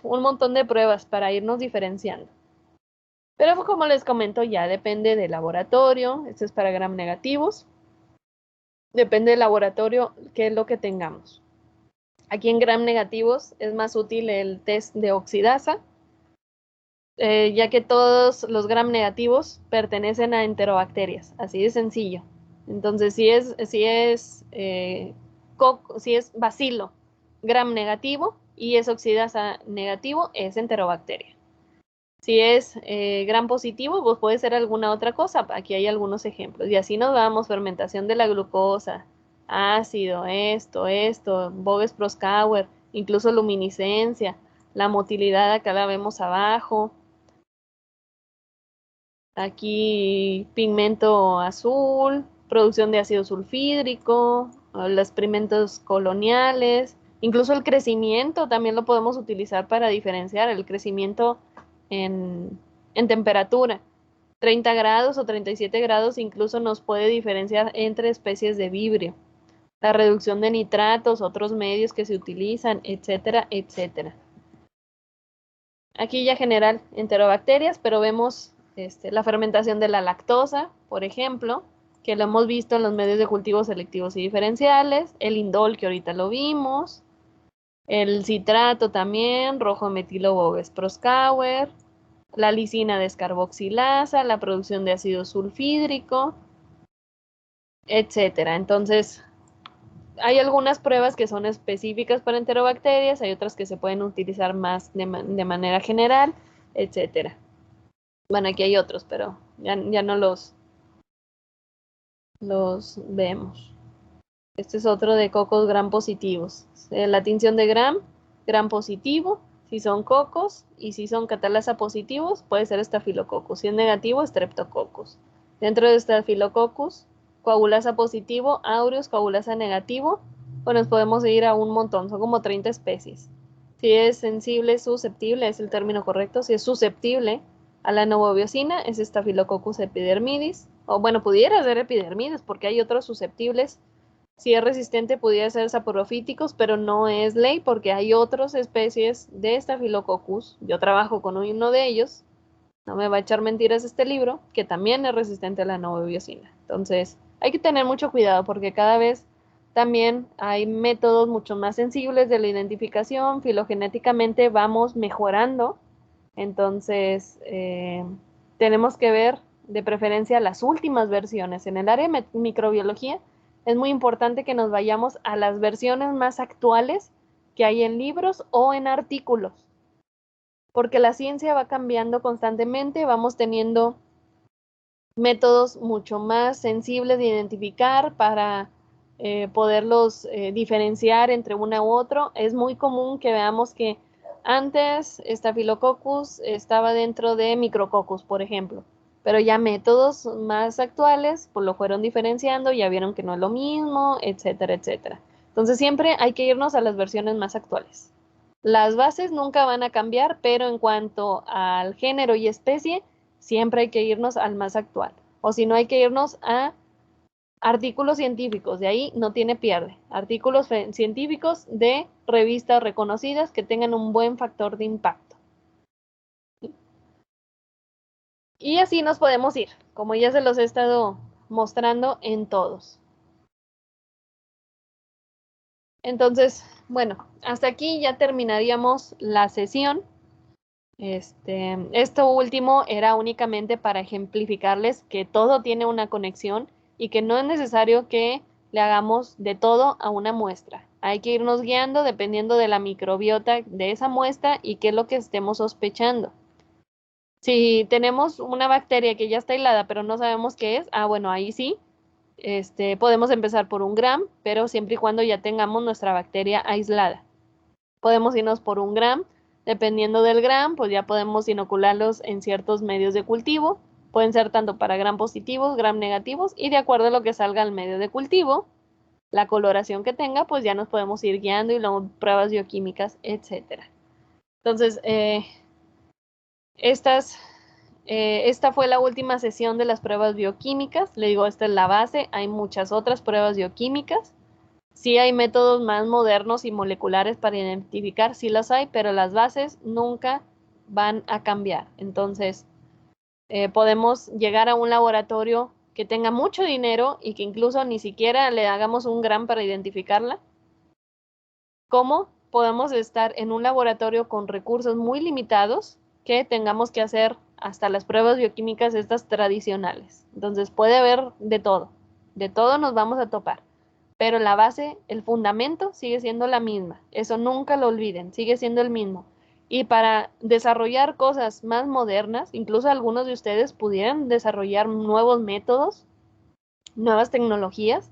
un montón de pruebas para irnos diferenciando. Pero como les comento, ya depende del laboratorio. Esto es para gram negativos. Depende del laboratorio qué es lo que tengamos. Aquí en gram negativos es más útil el test de oxidasa, ya que todos los gram negativos pertenecen a enterobacterias, así de sencillo. Entonces, si es bacilo gram negativo y es oxidasa negativo, es enterobacteria. Si es gram positivo, pues puede ser alguna otra cosa. Aquí hay algunos ejemplos. Y así nos vamos: fermentación de la glucosa, ácido, esto, Boves Proskauer, incluso luminiscencia, la motilidad acá la vemos abajo. Aquí pigmento azul, producción de ácido sulfídrico, los pigmentos coloniales, incluso el crecimiento también lo podemos utilizar para diferenciar el crecimiento en temperatura. 30 grados o 37 grados incluso nos puede diferenciar entre especies de vibrio. La reducción de nitratos, otros medios que se utilizan, etcétera, etcétera. Aquí ya general enterobacterias, pero vemos la fermentación de la lactosa, por ejemplo, que lo hemos visto en los medios de cultivo selectivos y diferenciales, el indol, que ahorita lo vimos, el citrato también, rojo metilo Boves Proskauer, la lisina descarboxilasa, la producción de ácido sulfídrico, etcétera. Entonces, hay algunas pruebas que son específicas para enterobacterias, hay otras que se pueden utilizar más de manera general, etcétera. Bueno, aquí hay otros, pero ya no los vemos. Este es otro de cocos gram positivos. La tinción de gram positivo, si son cocos, y si son catalasa positivos, puede ser estafilococcus. Si es negativo, streptococcus. Dentro de estafilococcus, coagulasa positivo, aureus, coagulasa negativo, pues nos podemos ir a un montón, son como 30 especies. Si es sensible, susceptible, es el término correcto. Si es susceptible a la novobiosina, es Staphylococcus epidermidis, o bueno, pudiera ser epidermidis, porque hay otros susceptibles. Si es resistente, pudiera ser saprofíticos, pero no es ley, porque hay otras especies de Staphylococcus. Yo trabajo con uno de ellos, no me va a echar mentiras este libro, que también es resistente a la novobiosina. Entonces, hay que tener mucho cuidado, porque cada vez también hay métodos mucho más sensibles de la identificación. Filogenéticamente vamos mejorando. Entonces, tenemos que ver de preferencia las últimas versiones. En el área de microbiología es muy importante que nos vayamos a las versiones más actuales que hay en libros o en artículos, porque la ciencia va cambiando constantemente, vamos teniendo métodos mucho más sensibles de identificar para poderlos diferenciar entre una u otro. Es muy común que veamos que antes Staphylococcus estaba dentro de Micrococcus, por ejemplo, pero ya métodos más actuales pues lo fueron diferenciando, ya vieron que no es lo mismo, etcétera, etcétera. Entonces siempre hay que irnos a las versiones más actuales. Las bases nunca van a cambiar, pero en cuanto al género y especie, siempre hay que irnos al más actual. O si no, hay que irnos a artículos científicos, de ahí no tiene pierde. Artículos científicos de revistas reconocidas que tengan un buen factor de impacto. Y así nos podemos ir, como ya se los he estado mostrando en todos. Entonces, bueno, hasta aquí ya terminaríamos la sesión. Esto último era únicamente para ejemplificarles que todo tiene una conexión y que no es necesario que le hagamos de todo a una muestra. Hay que irnos guiando dependiendo de la microbiota de esa muestra y qué es lo que estemos sospechando. Si tenemos una bacteria que ya está aislada pero no sabemos qué es, bueno, ahí sí, podemos empezar por 1 gram, pero siempre y cuando ya tengamos nuestra bacteria aislada. Podemos irnos por 1 gram. Dependiendo del gram, pues ya podemos inocularlos en ciertos medios de cultivo. Pueden ser tanto para gram positivos, gram negativos, y de acuerdo a lo que salga al medio de cultivo, la coloración que tenga, pues ya nos podemos ir guiando y luego pruebas bioquímicas, etcétera. Entonces, estas esta fue la última sesión de las pruebas bioquímicas. Le digo, esta es la base. Hay muchas otras pruebas bioquímicas. Sí hay métodos más modernos y moleculares para identificar, sí los hay, pero las bases nunca van a cambiar. Entonces, podemos llegar a un laboratorio que tenga mucho dinero y que incluso ni siquiera le hagamos un gram para identificarla. ¿Cómo podemos estar en un laboratorio con recursos muy limitados que tengamos que hacer hasta las pruebas bioquímicas estas tradicionales? Entonces puede haber de todo nos vamos a topar, pero la base, el fundamento sigue siendo la misma, eso nunca lo olviden, sigue siendo el mismo. Y para desarrollar cosas más modernas, incluso algunos de ustedes pudieran desarrollar nuevos métodos, nuevas tecnologías,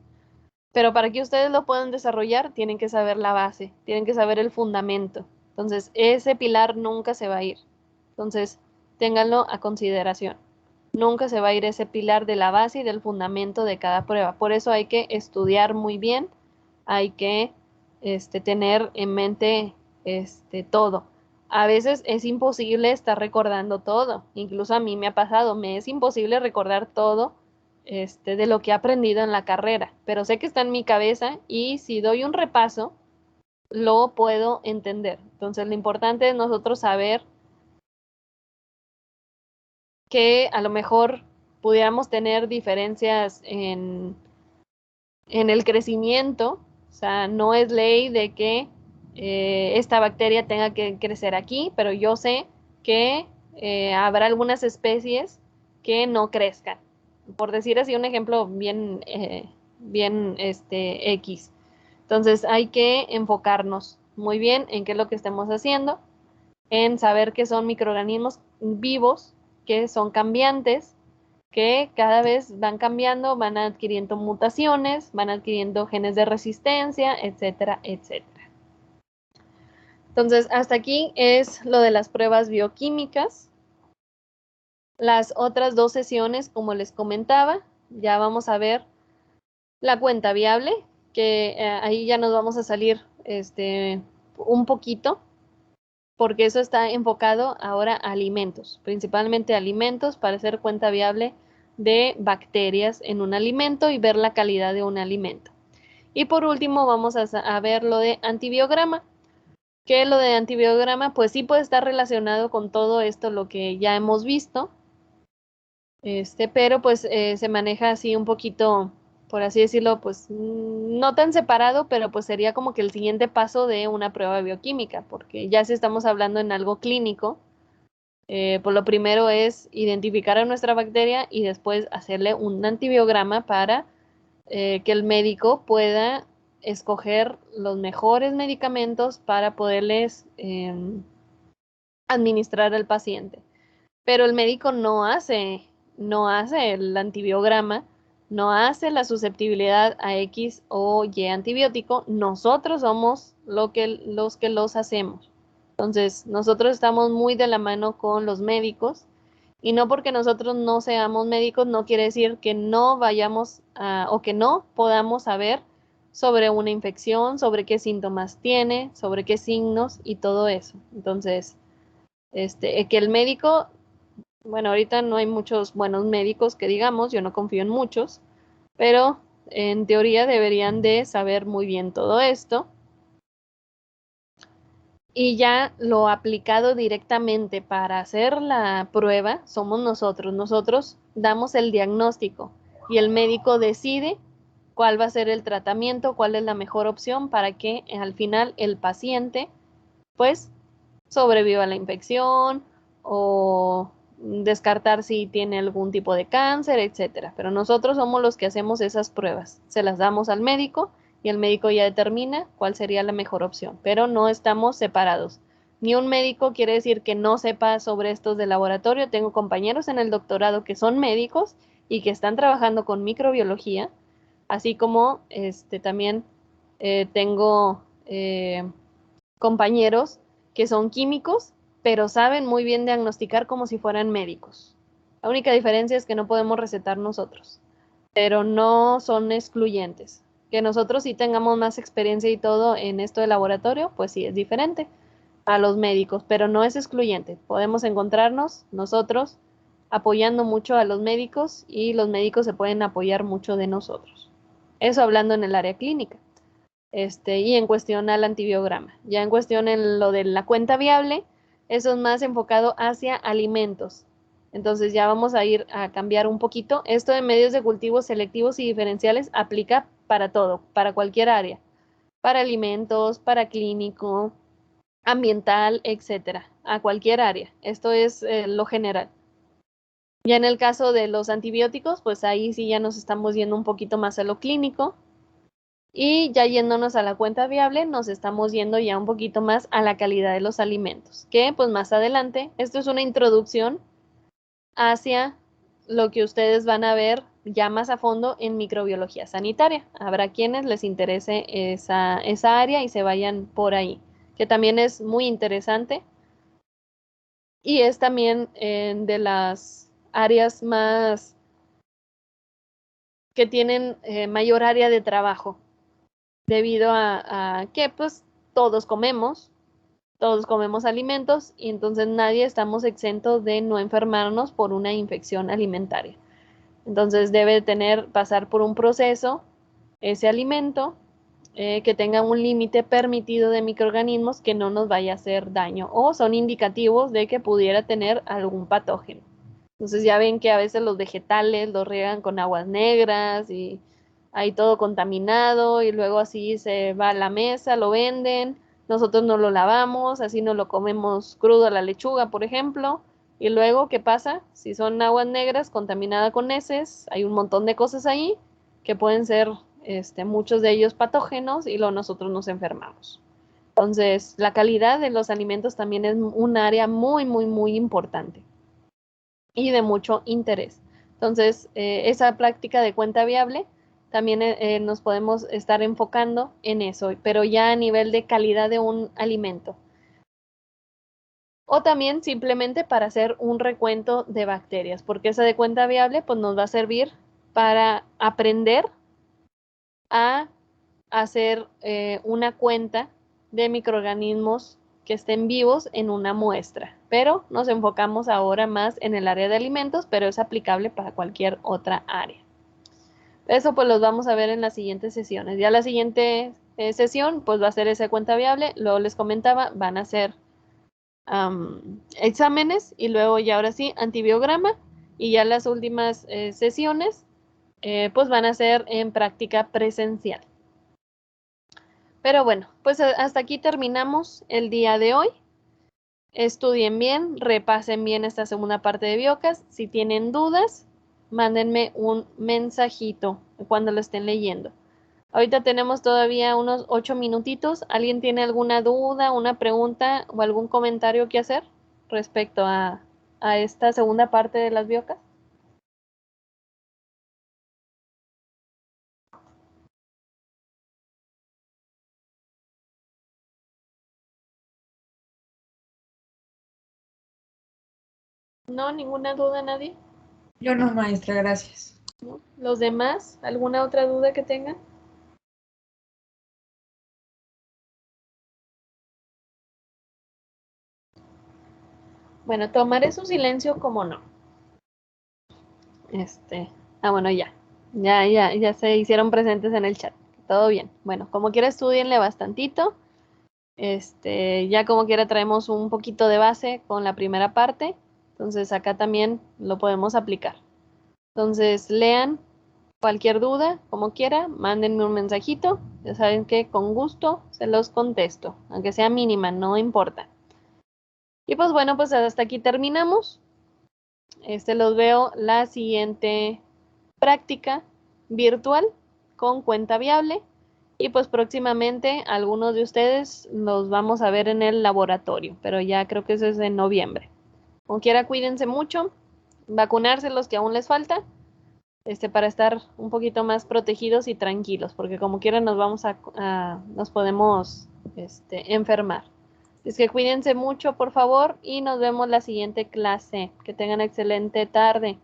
pero para que ustedes lo puedan desarrollar, tienen que saber la base, tienen que saber el fundamento. Entonces, ese pilar nunca se va a ir. Entonces, ténganlo a consideración. Nunca se va a ir ese pilar de la base y del fundamento de cada prueba. Por eso hay que estudiar muy bien, hay que tener en mente todo. A veces es imposible estar recordando todo. Incluso a mí me ha pasado, me es imposible recordar todo de lo que he aprendido en la carrera, pero sé que está en mi cabeza y si doy un repaso, lo puedo entender. Entonces, lo importante es nosotros saber que a lo mejor pudiéramos tener diferencias en el crecimiento, o sea, no es ley de que esta bacteria tenga que crecer aquí, pero yo sé que habrá algunas especies que no crezcan. Por decir así un ejemplo bien X. Entonces hay que enfocarnos muy bien en qué es lo que estemos haciendo, en saber que son microorganismos vivos, que son cambiantes, que cada vez van cambiando, van adquiriendo mutaciones, van adquiriendo genes de resistencia, etcétera, etcétera. Entonces, hasta aquí es lo de las pruebas bioquímicas. Las otras dos sesiones, como les comentaba, ya vamos a ver la cuenta viable, que ahí ya nos vamos a salir un poquito, porque eso está enfocado ahora a alimentos, principalmente alimentos, para hacer cuenta viable de bacterias en un alimento y ver la calidad de un alimento. Y por último vamos a ver lo de antibiograma, que lo de antibiograma pues sí puede estar relacionado con todo esto, lo que ya hemos visto, pero pues se maneja así un poquito, por así decirlo, pues no tan separado, pero pues sería como que el siguiente paso de una prueba bioquímica, porque ya si estamos hablando en algo clínico, pues lo primero es identificar a nuestra bacteria y después hacerle un antibiograma para que el médico pueda escoger los mejores medicamentos para poderles administrar al paciente. Pero el médico no hace el antibiograma, no hace la susceptibilidad a X o Y antibiótico, nosotros somos los que los hacemos. Entonces, nosotros estamos muy de la mano con los médicos y no porque nosotros no seamos médicos no quiere decir que no vayamos o que no podamos saber sobre una infección, sobre qué síntomas tiene, sobre qué signos y todo eso. Entonces, que el médico, bueno, ahorita no hay muchos buenos médicos que digamos, yo no confío en muchos, pero en teoría deberían de saber muy bien todo esto. Y ya lo aplicado directamente para hacer la prueba somos nosotros. Nosotros damos el diagnóstico y el médico decide cuál va a ser el tratamiento, cuál es la mejor opción para que al final el paciente pues sobreviva a la infección o descartar si tiene algún tipo de cáncer, etcétera. Pero nosotros somos los que hacemos esas pruebas. Se las damos al médico y el médico ya determina cuál sería la mejor opción, pero no estamos separados. Ni un médico quiere decir que no sepa sobre estos de laboratorio. Tengo compañeros en el doctorado que son médicos y que están trabajando con microbiología, así como también tengo compañeros que son químicos, pero saben muy bien diagnosticar como si fueran médicos. La única diferencia es que no podemos recetar nosotros, pero no son excluyentes. Que nosotros sí tengamos más experiencia y todo en esto de laboratorio, pues sí es diferente a los médicos, pero no es excluyente. Podemos encontrarnos nosotros apoyando mucho a los médicos y los médicos se pueden apoyar mucho de nosotros. Eso hablando en el área clínica. Y en cuestión al antibiograma. Ya en cuestión en lo de la cuenta viable, eso es más enfocado hacia alimentos. Entonces ya vamos a ir a cambiar un poquito. Esto de medios de cultivo selectivos y diferenciales aplica para todo, para cualquier área. Para alimentos, para clínico, ambiental, etcétera. A cualquier área. Esto es lo general. Ya en el caso de los antibióticos, pues ahí sí ya nos estamos yendo un poquito más a lo clínico. Y ya yéndonos a la cuenta viable, nos estamos yendo ya un poquito más a la calidad de los alimentos, que pues más adelante, esto es una introducción hacia lo que ustedes van a ver ya más a fondo en microbiología sanitaria. Habrá quienes les interese esa área y se vayan por ahí, que también es muy interesante y es también de las áreas más que tienen mayor área de trabajo. Debido a que pues todos comemos alimentos y entonces nadie estamos exentos de no enfermarnos por una infección alimentaria. Entonces debe pasar por un proceso ese alimento que tenga un límite permitido de microorganismos que no nos vaya a hacer daño o son indicativos de que pudiera tener algún patógeno. Entonces ya ven que a veces los vegetales los riegan con aguas negras y hay todo contaminado y luego así se va a la mesa, lo venden, nosotros no lo lavamos, así no lo comemos crudo a la lechuga, por ejemplo, y luego, ¿qué pasa? Si son aguas negras contaminadas con heces, hay un montón de cosas ahí que pueden ser muchos de ellos patógenos y luego nosotros nos enfermamos. Entonces, la calidad de los alimentos también es un área muy, muy, muy importante y de mucho interés. Entonces, esa práctica de cuenta viable también nos podemos estar enfocando en eso, pero ya a nivel de calidad de un alimento. O también simplemente para hacer un recuento de bacterias, porque esa de cuenta viable pues nos va a servir para aprender a hacer una cuenta de microorganismos que estén vivos en una muestra, pero nos enfocamos ahora más en el área de alimentos, pero es aplicable para cualquier otra área. Eso pues los vamos a ver en las siguientes sesiones. Ya la siguiente sesión pues va a ser esa cuenta viable, luego les comentaba, van a ser exámenes y luego ya ahora sí antibiograma y ya las últimas sesiones pues van a ser en práctica presencial. Pero bueno, pues hasta aquí terminamos el día de hoy. Estudien bien, repasen bien esta segunda parte de Biocas. Si tienen dudas, mándenme un mensajito cuando lo estén leyendo. Ahorita tenemos todavía unos 8 minutitos. ¿Alguien tiene alguna duda, una pregunta o algún comentario que hacer respecto a esta segunda parte de las Biocas? No, ninguna duda, nadie. Yo no, maestra, gracias. ¿No? ¿Los demás? ¿Alguna otra duda que tengan? Bueno, tomaré su silencio como no. Bueno, ya se hicieron presentes en el chat. Todo bien. Bueno, como quiera estudienle bastantito. Ya como quiera traemos un poquito de base con la primera parte. Entonces acá también lo podemos aplicar. Entonces lean cualquier duda, como quiera, mándenme un mensajito. Ya saben que con gusto se los contesto, aunque sea mínima, no importa. Y pues bueno, pues hasta aquí terminamos. Los veo la siguiente práctica virtual con cuenta viable y pues próximamente algunos de ustedes los vamos a ver en el laboratorio, pero ya creo que eso es en noviembre. Como quiera, cuídense mucho, vacunarse los que aún les falta, para estar un poquito más protegidos y tranquilos, porque como quiera nos podemos enfermar. Es que cuídense mucho, por favor, y nos vemos la siguiente clase. Que tengan excelente tarde.